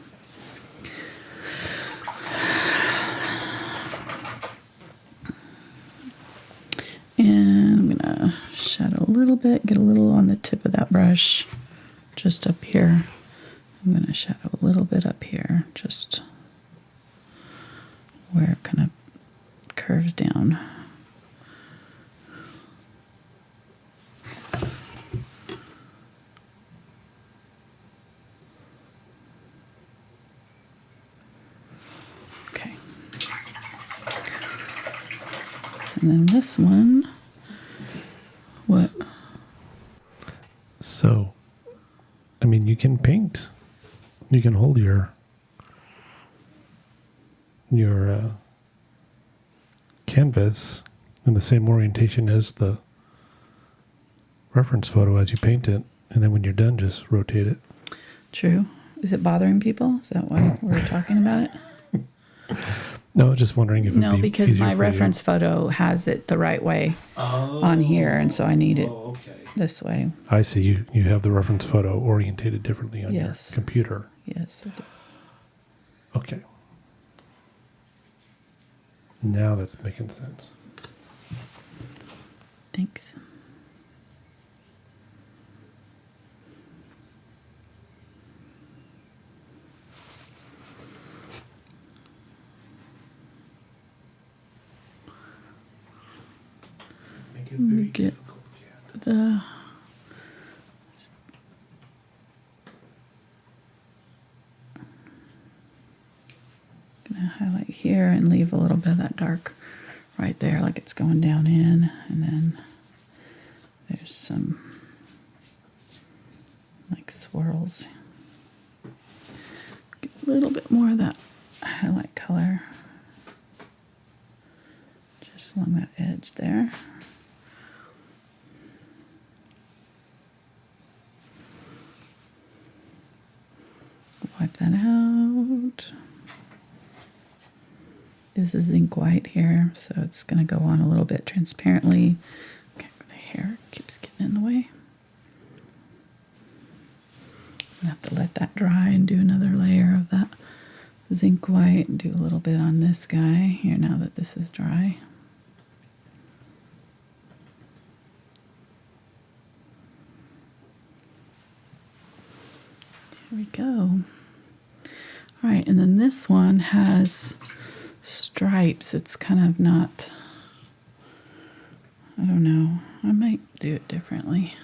And I'm gonna shadow a little bit, get a little on the tip of that brush, just up here. I'm gonna shadow a little bit up here, just where it kind of curves down. And then this one, what? So, I mean, you can paint. You can hold your canvas in the same orientation as the reference photo as you paint it, and then when you're done, just rotate it. True. Is it bothering people? Is that why we're talking about it? No, just wondering if it would be because easier my for reference you. photo has it the right way on here, and so I need it this way. I see. You have the reference photo orientated differently on your computer. Yes. I do. Okay. Now that's making sense. Thanks. me get the gonna highlight here and leave a little bit of that dark right there, like it's going down in, and then there's some like swirls. Get a little bit more of that highlight color just along that edge there. Wipe that out. This is Zinc White here, so it's going to go on a little bit transparently. Okay, the hair keeps getting in the way. I'm going to have to let that dry and do another layer of that Zinc White and do a little bit on this guy here now that this is dry. Here we go. All right, and then this one has stripes. It's kind of not, I don't know. I might do it differently.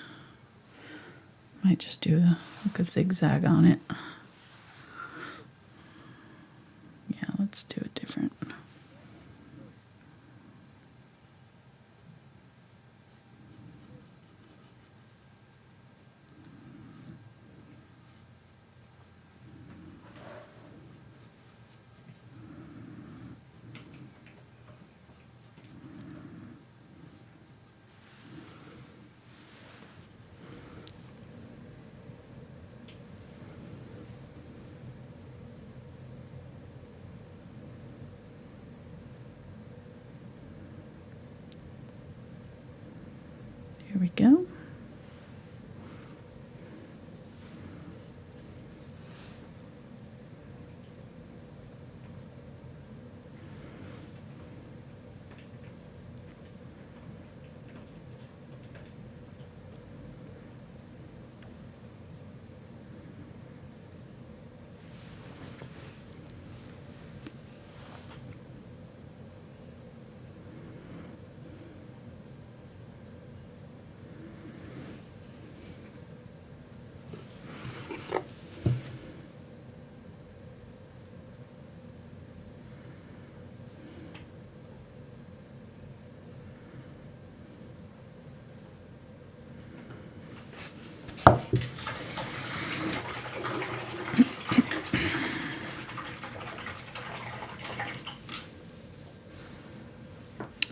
Might just do like a zigzag on it. Yeah, let's do it different. Here we go.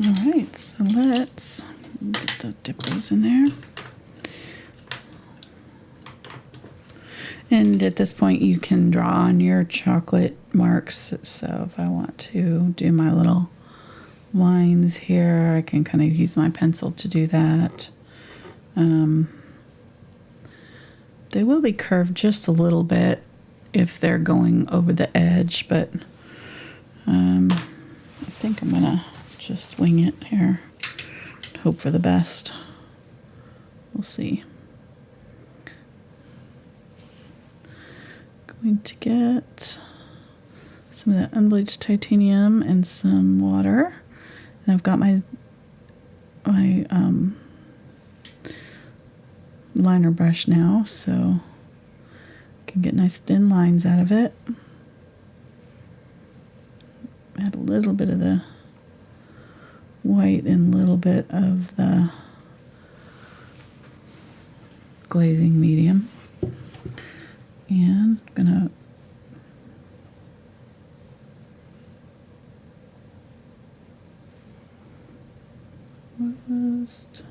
All right, so let's dip those in there. And at this point you can draw on your chocolate marks. So if I want to do my little lines here, I can kind of use my pencil to do that. They will be curved just a little bit if they're going over the edge, but I think I'm gonna just swing it here. Hope for the best. We'll see. Going to get some of that unbleached titanium and some water. And I've got my liner brush now, so I can get nice thin lines out of it. Add a little bit of the white and a little bit of the glazing medium. And I'm gonna just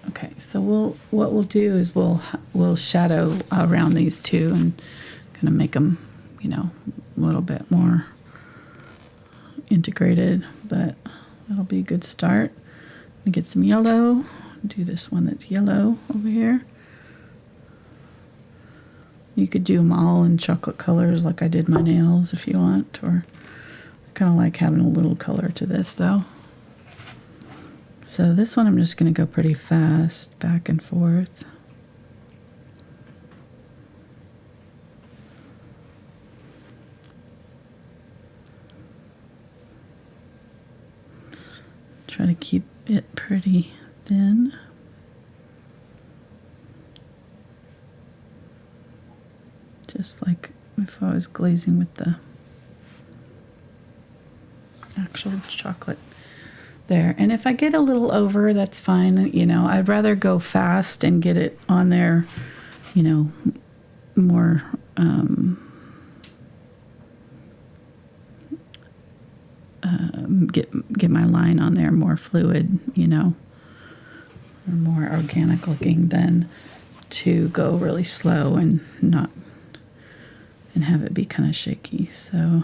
okay, so what we'll do is we'll shadow around these two and kind of make them, you know, a little bit more integrated, but that'll be a good start. I'm gonna get some yellow, do this one that's yellow over here. You could do them all in chocolate colors like I did my nails if you want, or I kind of like having a little color to this though. So this one I'm just going to go pretty fast, back and forth. Try to keep it pretty thin. Just like if I was glazing with the actual chocolate there. And if I get a little over, that's fine. You know, I'd rather go fast and get it on there, you know, more get my line on there more fluid, you know, or more organic looking than to go really slow and not and have it be kind of shaky. So,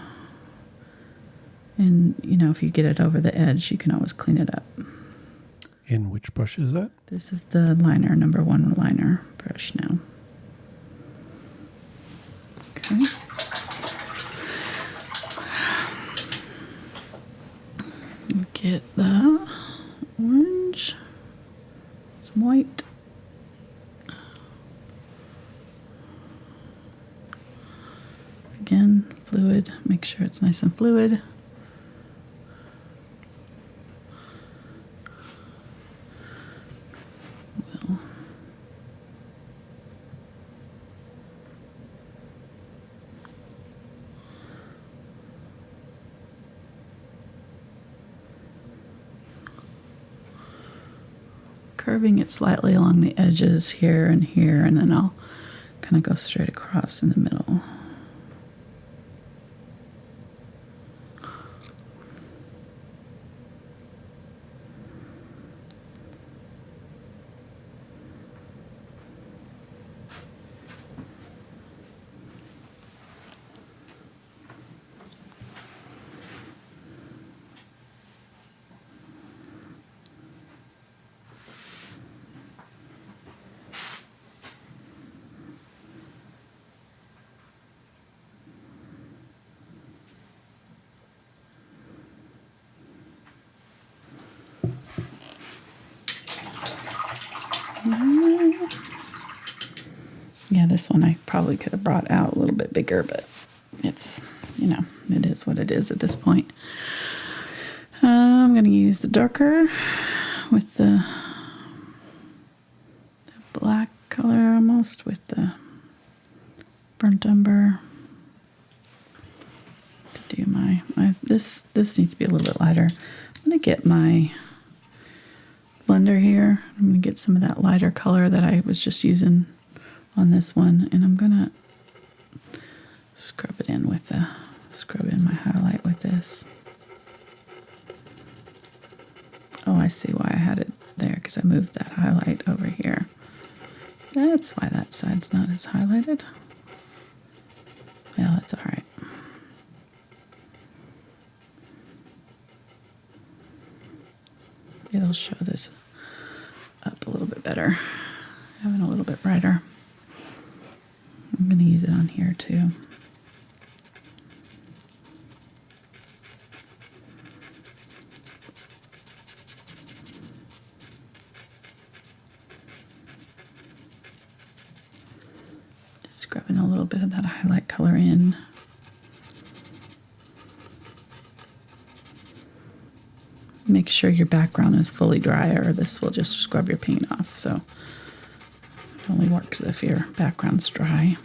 and you know, if you get it over the edge, you can always clean it up. And which brush is that? This is the liner, number 1 liner brush now. Okay. Get the orange, some white. Again, fluid, make sure it's nice and fluid. Curving it slightly along the edges here, and then I'll kind of go straight across in the middle. Yeah, this one I probably could have brought out a little bit bigger, but it's, you know, it is what it is at this point. I'm going to use the darker with the black color almost with the burnt umber to do my this needs to be a little bit lighter. I'm going to get my blender here. I'm going to get some of that lighter color that I was just using on this one, and I'm going to scrub in my highlight with this. Oh, I see why I had it there, because I moved that highlight over here. That's why that side's not as highlighted. Well, that's all right. It'll show this up a little bit better, having a little bit brighter. I'm going to use it on here too. Just scrubbing a little bit of that highlight color in. Make sure your background is fully dry, or this will just scrub your paint off. So it only works if your background's dry.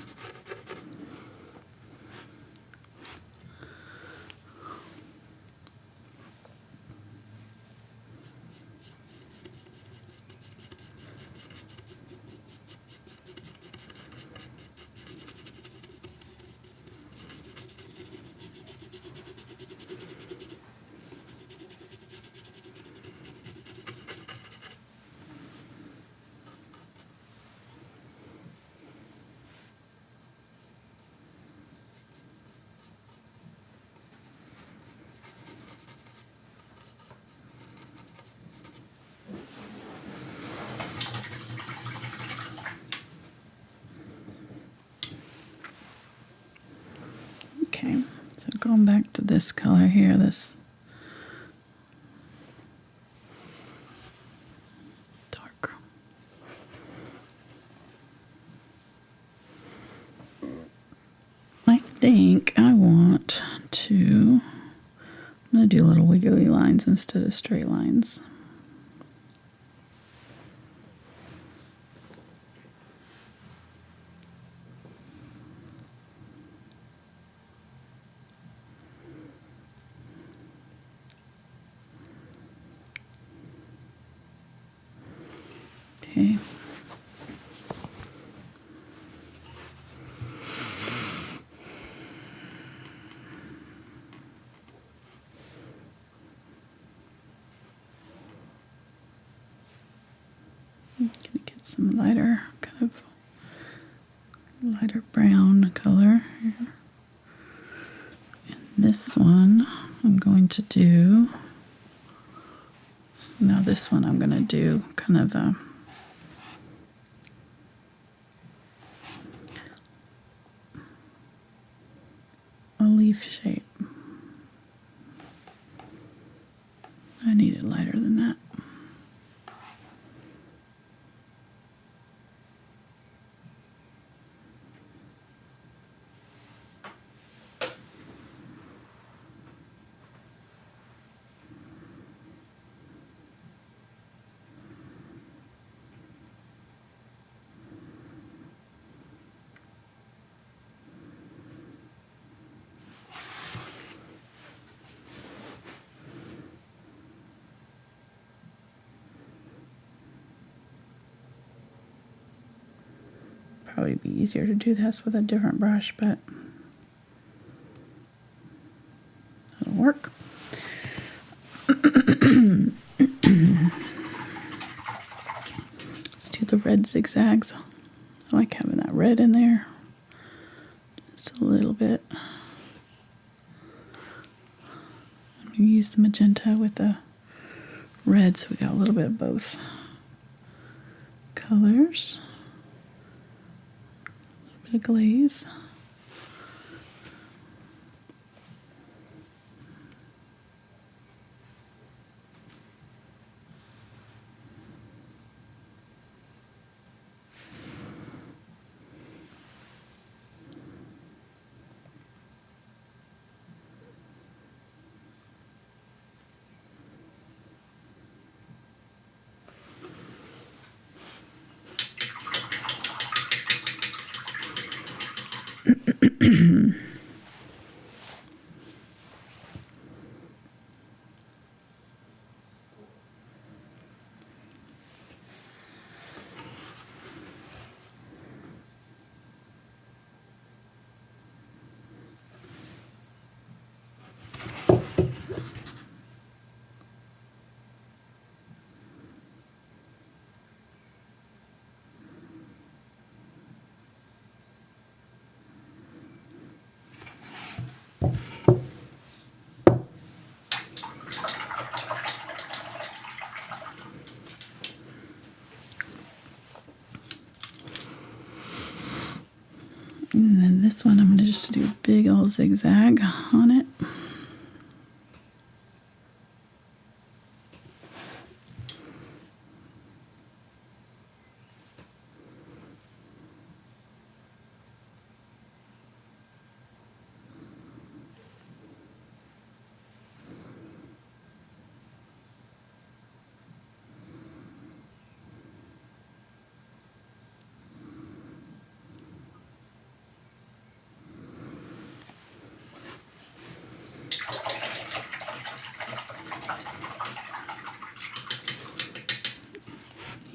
Okay, so going back to this color here, this dark. I think I want to, I'm going to do little wiggly lines instead of straight lines. Okay. I'm gonna get some lighter, kind of lighter brown color here. And this one I'm going to do, now this one I'm going to do kind of a leaf shape. I need it lighter than that. Probably be easier to do this with a different brush, but that'll work. Let's do the red zigzags. I like having that red in there. Just a little bit. I'm going to use the magenta with the red, so we got a little bit of both colors. A bit of glaze. And then this one, I'm going to just do a big old zigzag on it.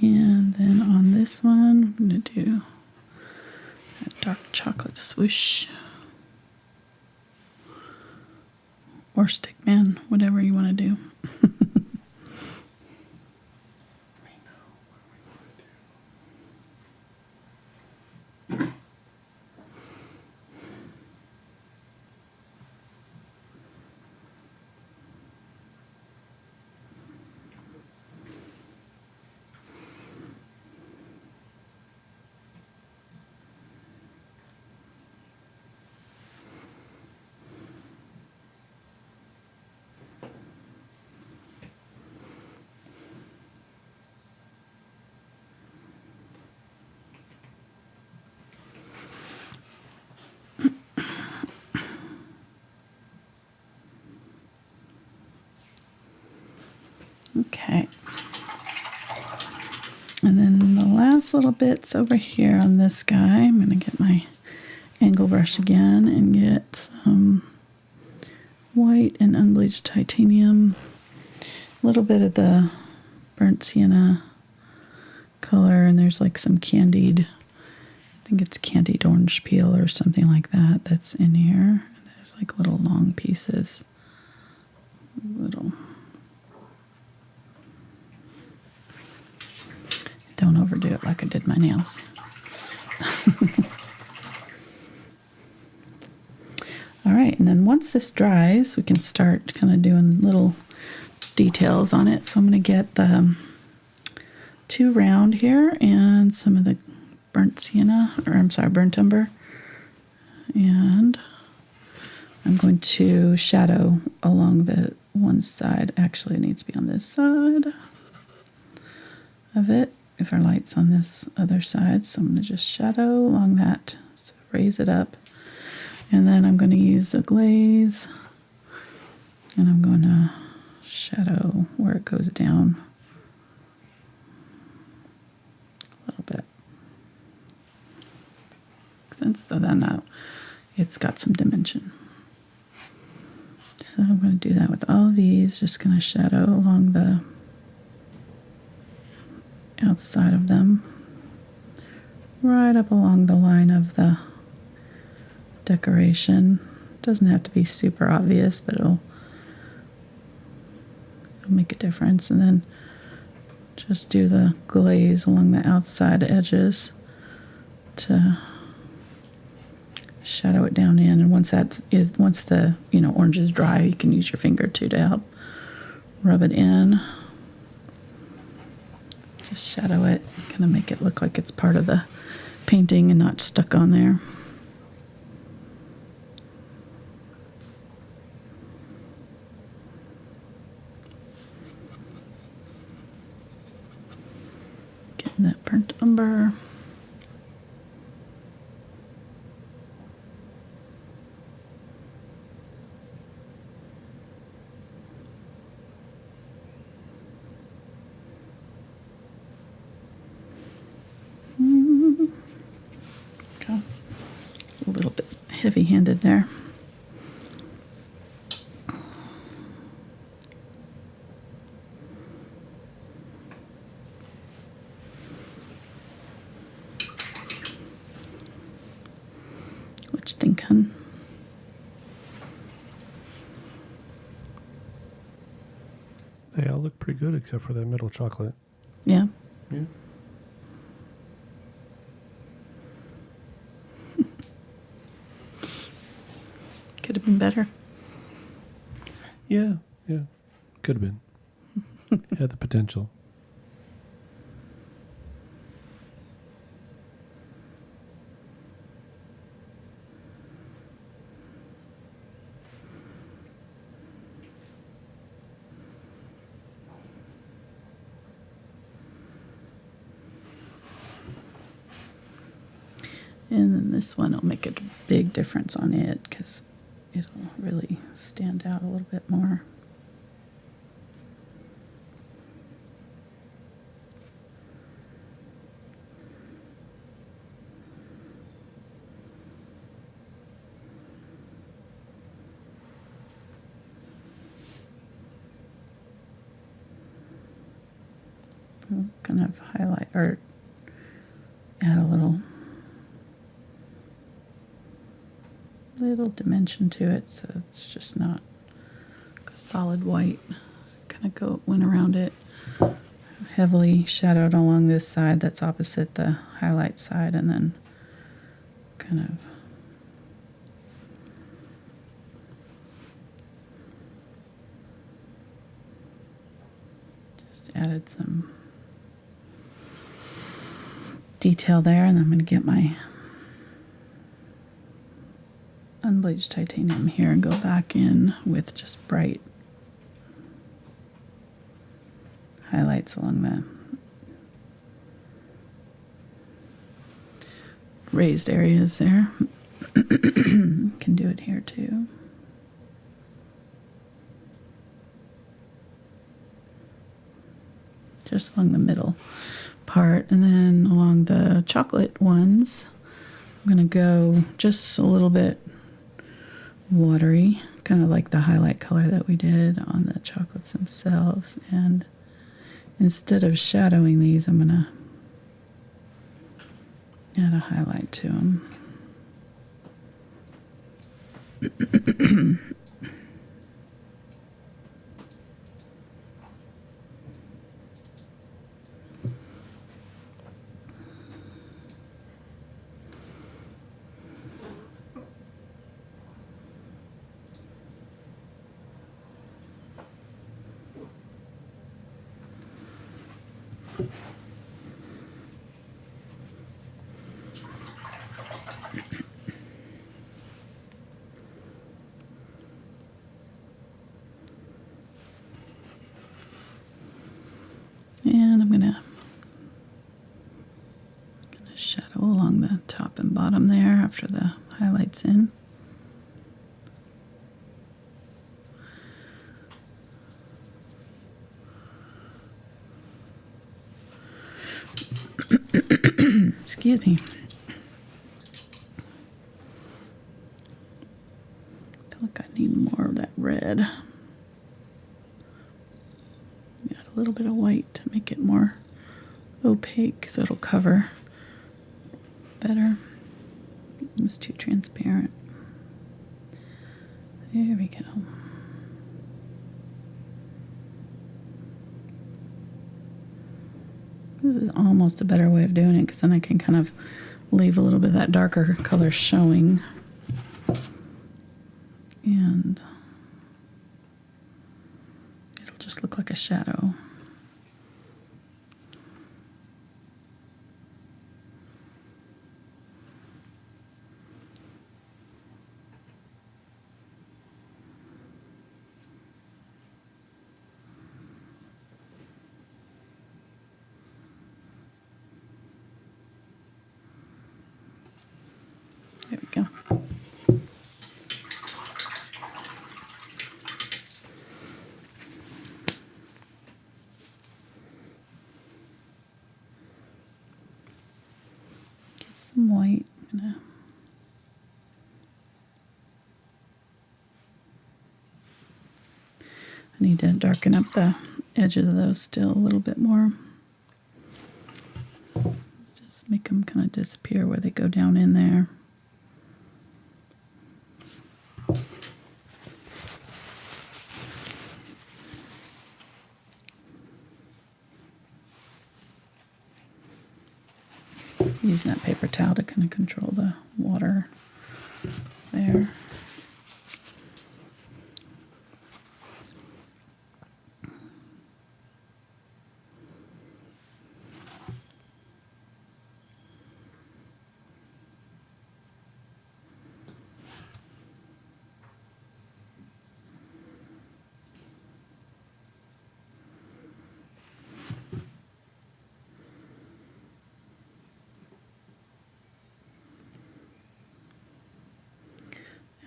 And then on this one, I'm going to do a dark chocolate swoosh. Or stickman, whatever you want to do. Okay. And then the last little bits over here on this guy, I'm going to get my angle brush again and get some white and unbleached titanium. A little bit of the burnt sienna color, and there's like some candied, I think it's candied orange peel or something like that that's in here. There's like little long pieces. Little. Don't overdo it like I did my nails. All right, and then once this dries, we can start kind of doing little details on it. So I'm going to get the 2 round here and some of the burnt sienna, or I'm sorry, burnt umber. And I'm going to shadow along the one side. Actually, it needs to be on this side of it if our light's on this other side. So I'm going to just shadow along that, so raise it up. And then I'm going to use the glaze, and I'm going to shadow where it goes down a little bit. Makes sense? So then it's got some dimension. So I'm going to do that with all of these, just going to shadow along the outside of them, right up along the line of the decoration. Doesn't have to be super obvious, but it'll make a difference. And then just do the glaze along the outside edges to shadow it down in. And once the orange is dry, you can use your finger too to help rub it in. Just shadow it, kind of make it look like it's part of the painting and not stuck on there. Getting that burnt umber. A little bit heavy-handed there. What you think, hun? They all look pretty good except for that middle chocolate. Yeah. Yeah. Could have been better. Yeah. Could have been. Had the potential. And then this one will make a big difference on it because it'll really stand out a little bit more. We'll kind of highlight or add a little dimension to it, so it's just not a solid white. Kind of went around it, heavily shadowed along this side that's opposite the highlight side, and then kind of just added some detail there. And then I'm going to get my unbleached titanium here and go back in with just bright highlights along the raised areas there. Can do it here too. just along the middle part. And then along the chocolate ones, I'm going to go just a little bit watery, kind of like the highlight color that we did on the chocolates themselves. And instead of shadowing these, I'm going to add a highlight to them. And I'm gonna shadow along the top and bottom there after the highlights in. Excuse me. I feel like I need more of that red. Add a little bit of white to make it more opaque so it'll cover better. It was too transparent. There we go. This is almost a better way of doing it because then I can kind of leave a little bit of that darker color showing. And it'll just look like a shadow. There we go. Get some white. I need to darken up the edges of those still a little bit more. Just make them kind of disappear where they go down in there. Using that paper towel to kind of control the water there.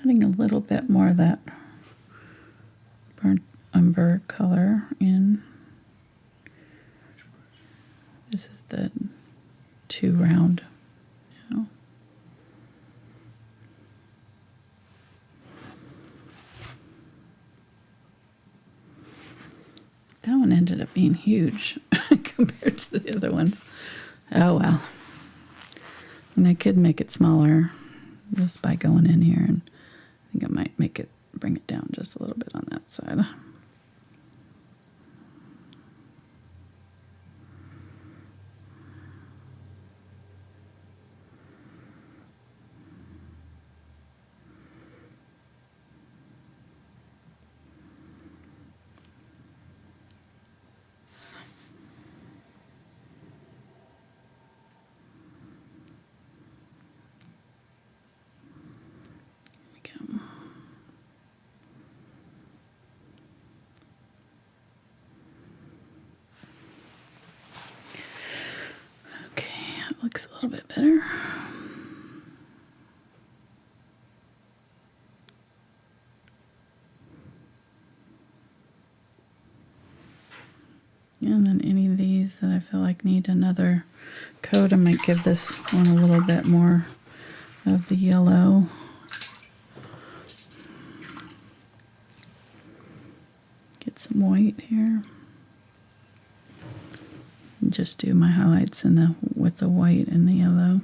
Adding a little bit more of that burnt umber color in. This is the 2 round. You know. That one ended up being huge compared to the other ones. Oh well. And I could make it smaller just by going in here, and I think I might bring it down just a little bit on that side. Looks a little bit better. And then any of these these that I feel like need another coat. I might give this one a little bit more of the yellow. Get some white here. And just do my highlights with the white and the yellow.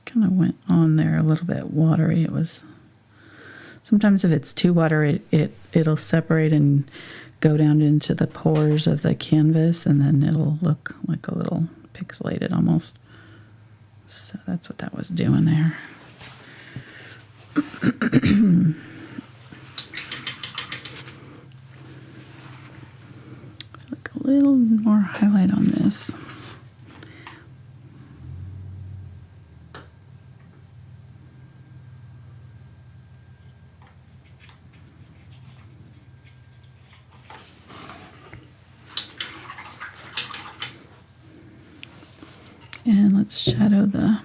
Kind of went on there a little bit watery. It was sometimes if it's too watery, it'll separate and go down into the pores of the canvas, and then it'll look like a little pixelated almost. So that's what that was doing there. Like a little more highlight on this. And let's shadow this.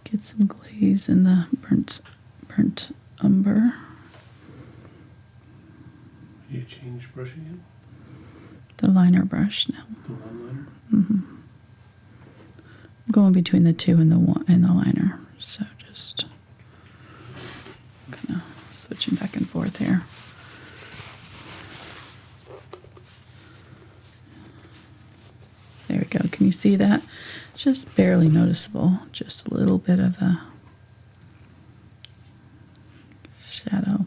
Get some glaze in the burnt umber. You change brush again? The liner brush now. The one liner? Mm-hmm. I'm going between the two and the liner. So just kind of switching back and forth here. There we go. Can you see that? Just barely noticeable. Just a little bit of a shadow.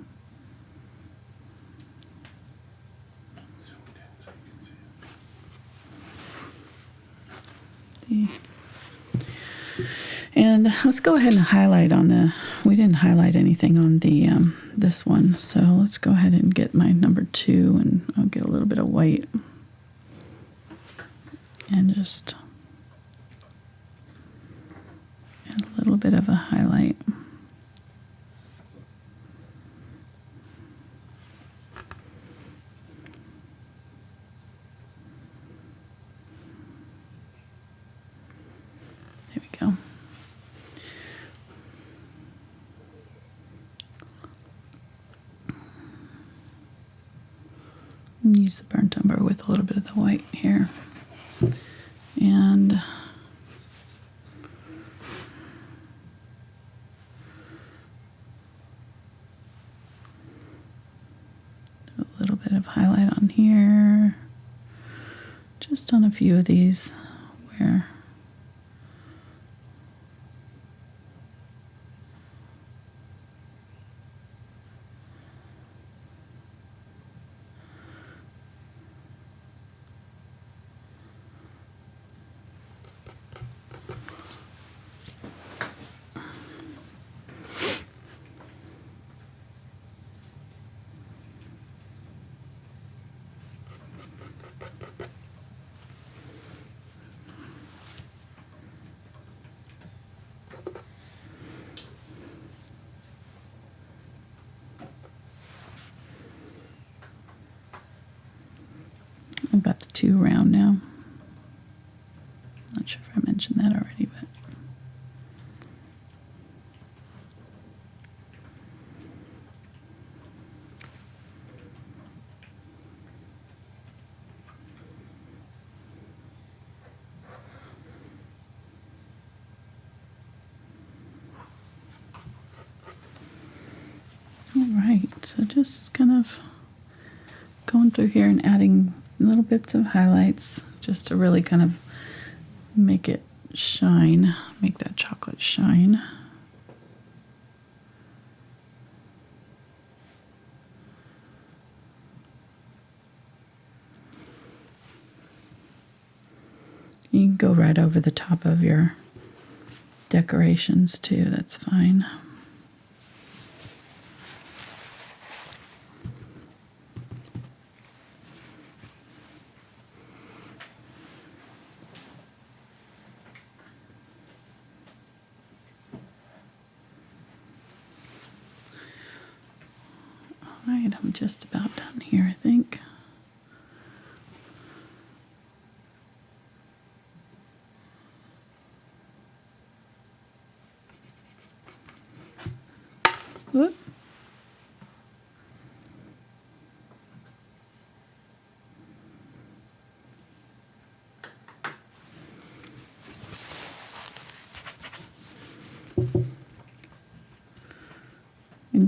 And let's go ahead and highlight on we didn't highlight anything on the this one, so let's go ahead and get my number 2, and I'll get a little bit of white and just add a little bit of a highlight. There we go. Use the burnt umber with a little bit of the white here. And do a little bit of highlight on here. Just on a few of these where I've got the 2 round now. Not sure if I mentioned that already, but all right. So just kind of going through here and adding little bits of highlights just to really kind of make it shine, make that chocolate shine. You can go right over the top of your decorations too, that's fine. Alright, I'm just about done here, I think.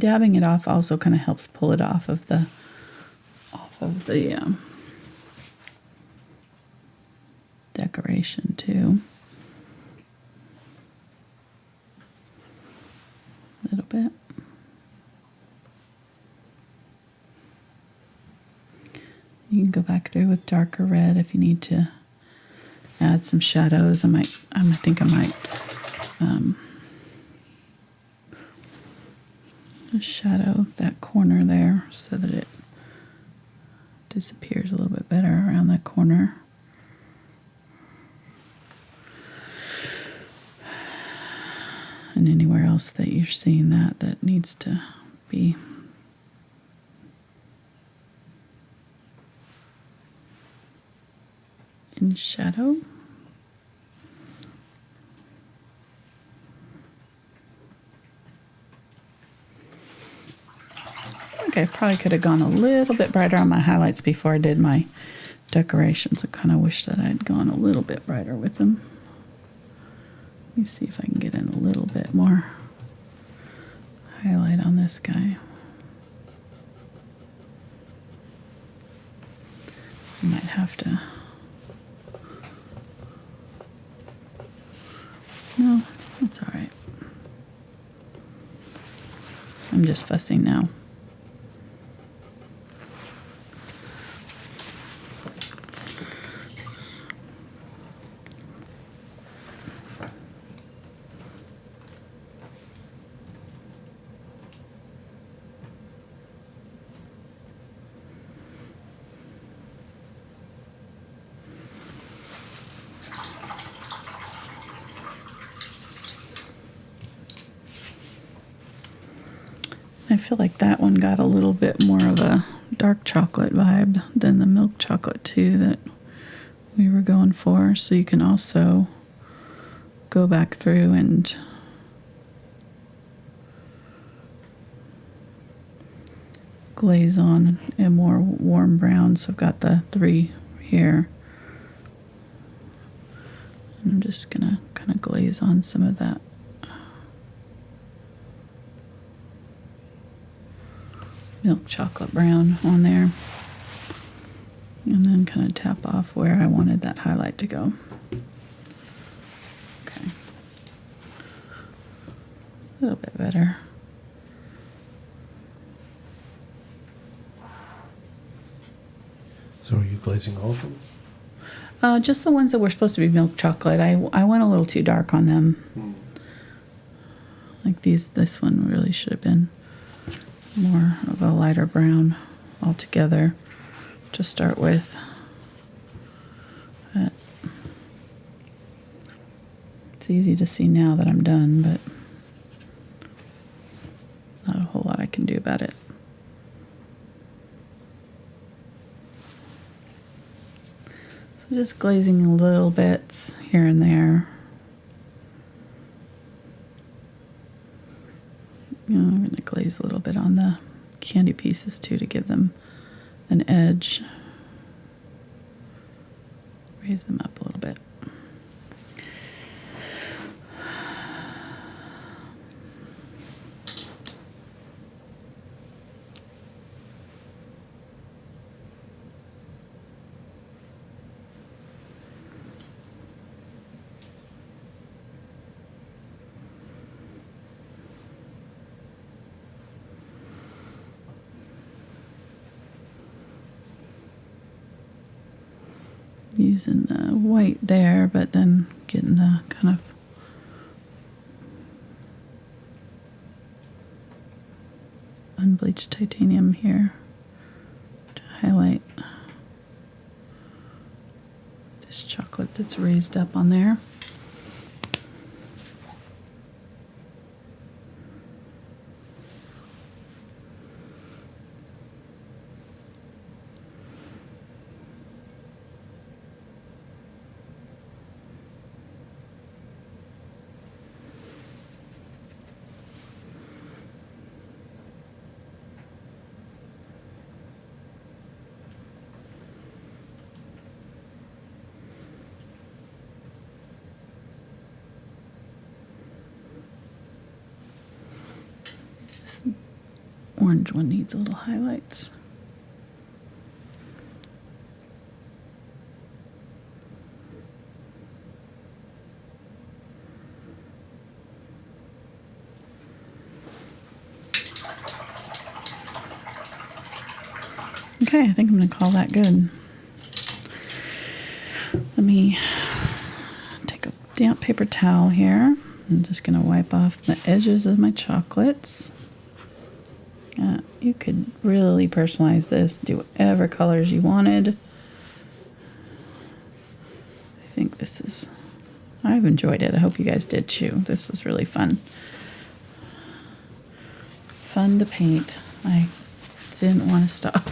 dabbing it off also kind of helps pull it off of the decoration too. A little bit. You can go back through with darker red if you need to add some shadows. I think I might shadow that corner there so that it disappears a little bit better around that corner. And anywhere else that you're seeing that needs to be in shadow. Okay, probably could have gone a little bit brighter on my highlights before I did my decorations. I kind of wish that I'd gone a little bit brighter with them. Let me see if I can get in a little bit more highlight on this guy. I might have to. No, that's all right. I'm just fussing now. I feel like that one got a little bit more of a dark chocolate vibe than the milk chocolate too that we were going for. So you can also go back through and glaze on a more warm brown. So I've got the 3 here. And I'm just gonna kind of glaze on some of that milk chocolate brown on there, and then kind of tap off where I wanted that highlight to go. Okay, a little bit better. So are you glazing all of them? Just the ones that were supposed to be milk chocolate. I went a little too dark on them. Like this one really should have been more of a lighter brown altogether to start with. But it's easy to see now that I'm done, but not a whole lot I can do about it. So just glazing little bits here and there. I'm going to glaze a little bit on the candy pieces too to give them an edge. Raise them up a little bit. Using the white there, but then getting the kind of unbleached titanium here to highlight this chocolate that's raised up on there. orange one needs a little highlights. Okay, I think I'm going to call that good. Let me take a damp paper towel here. I'm just going to wipe off the edges of my chocolates. You could really personalize this, do whatever colors you wanted. I think this is, I've enjoyed it. I hope you guys did too. This was really fun. Fun to paint. I didn't want to stop.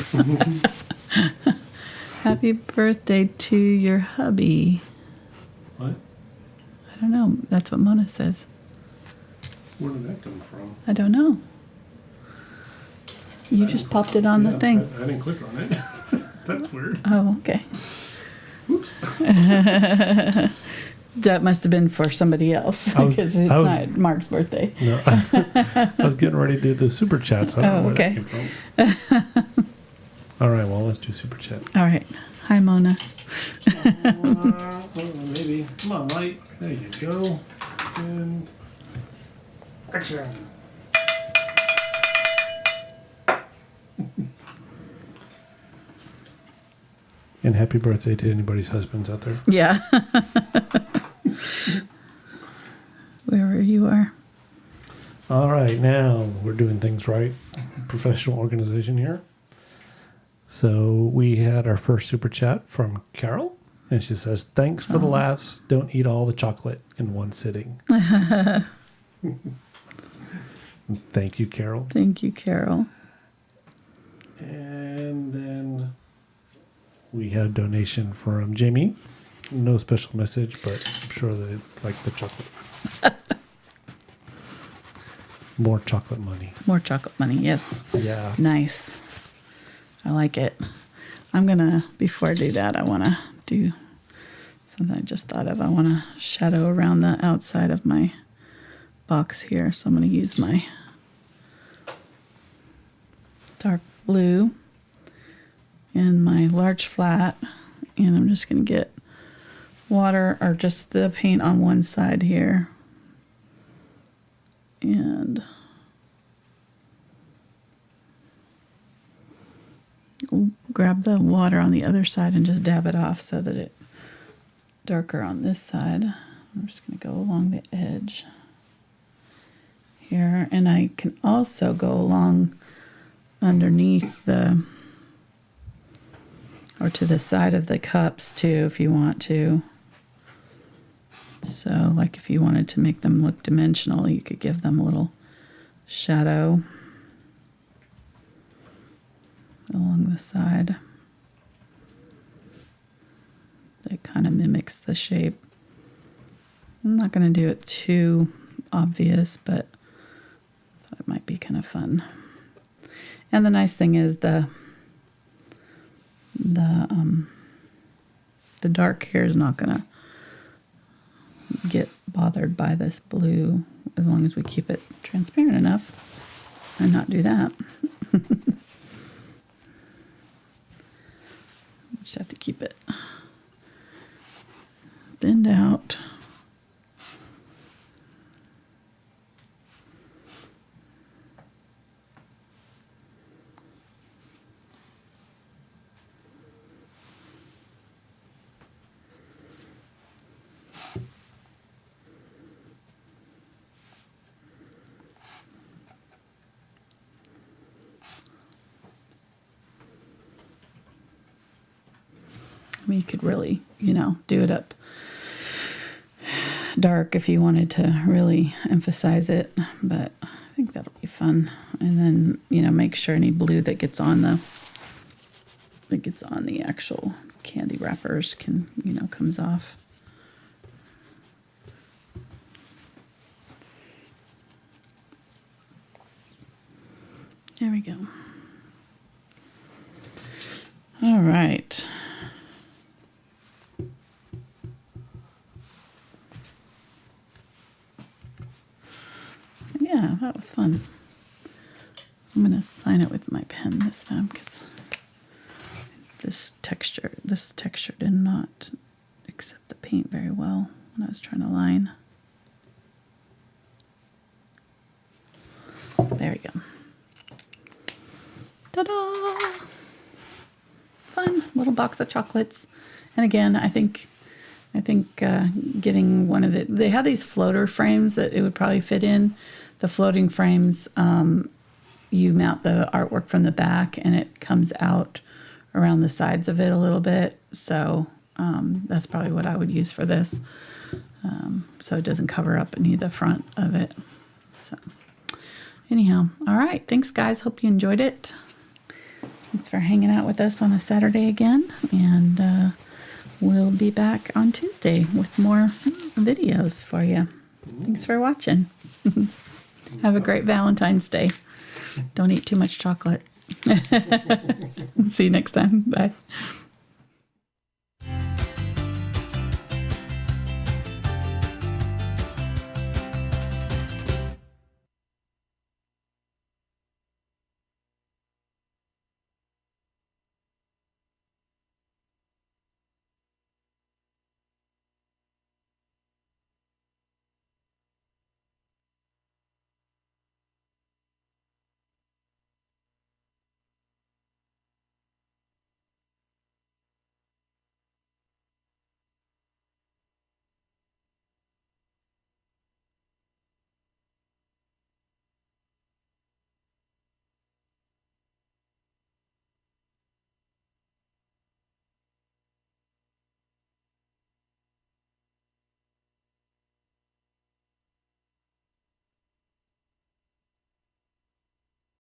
Happy birthday to your hubby. What? I don't know. That's what Mona says. Where did that come from? I don't know. You just popped it on the thing. I didn't click on it. That's weird. Oh, okay. Oops. That must have been for somebody else because it's not Mark's birthday. No, I was getting ready to do the super chats. I don't know where that came from. All right, well, let's do super chat. All right. Hi, Mona. Maybe. Come on, Light. There you go. And action. And happy birthday to anybody's husbands out there. Yeah. Wherever you are. All right, now we're doing things right. Professional organization here. So we had our first super chat from Carol, and she says, "Thanks for the laughs. Don't eat all the chocolate in one sitting." Thank you, Carol. Thank you, Carol. And then we had a donation from Jamie. No special message, but I'm sure they like the chocolate. More chocolate money. More chocolate money, yes. Yeah. Nice. I like it. I'm going to, before I do that, I want to do something I just thought of. I want to shadow around the outside of my box here. So I'm going to use my dark blue and my large flat. And I'm just going to get water or just the paint on one side here. And grab the water on the other side and just dab it off so that it's darker on this side. I'm just going to go along the edge here. And I can also go along underneath the, or to the side of the cups too, if you want to. So like if you wanted to make them look dimensional, you could give them a little shadow along the side. That kind of mimics the shape. I'm not going to do it too obvious, but I thought it might be kind of fun. And the nice thing is the dark here is not going to get bothered by this blue as long as we keep it transparent enough and not do that. Just have to keep it thinned out. I mean, you could really, do it up dark if you wanted to really emphasize it, but I think that'll be fun. And then, make sure any blue that gets on the actual candy wrappers comes off. There we go. All right. Yeah, that was fun. I'm going to sign it with my pen this time because this texture did not accept the paint very well when I was trying to line. There we go. Ta-da! Fun little box of chocolates. And again, I think getting one of they have these floater frames that it would probably fit in. The floating frames, you mount the artwork from the back and it comes out around the sides of it a little bit. So that's probably what I would use for this. So it doesn't cover up any of the front of it. So anyhow, all right. Thanks, guys. Hope you enjoyed it. Thanks for hanging out with us on a Saturday again. And we'll be back on Tuesday with more videos for you. Thanks for watching. Have a great Valentine's Day. Don't eat too much chocolate. See you next time. Bye.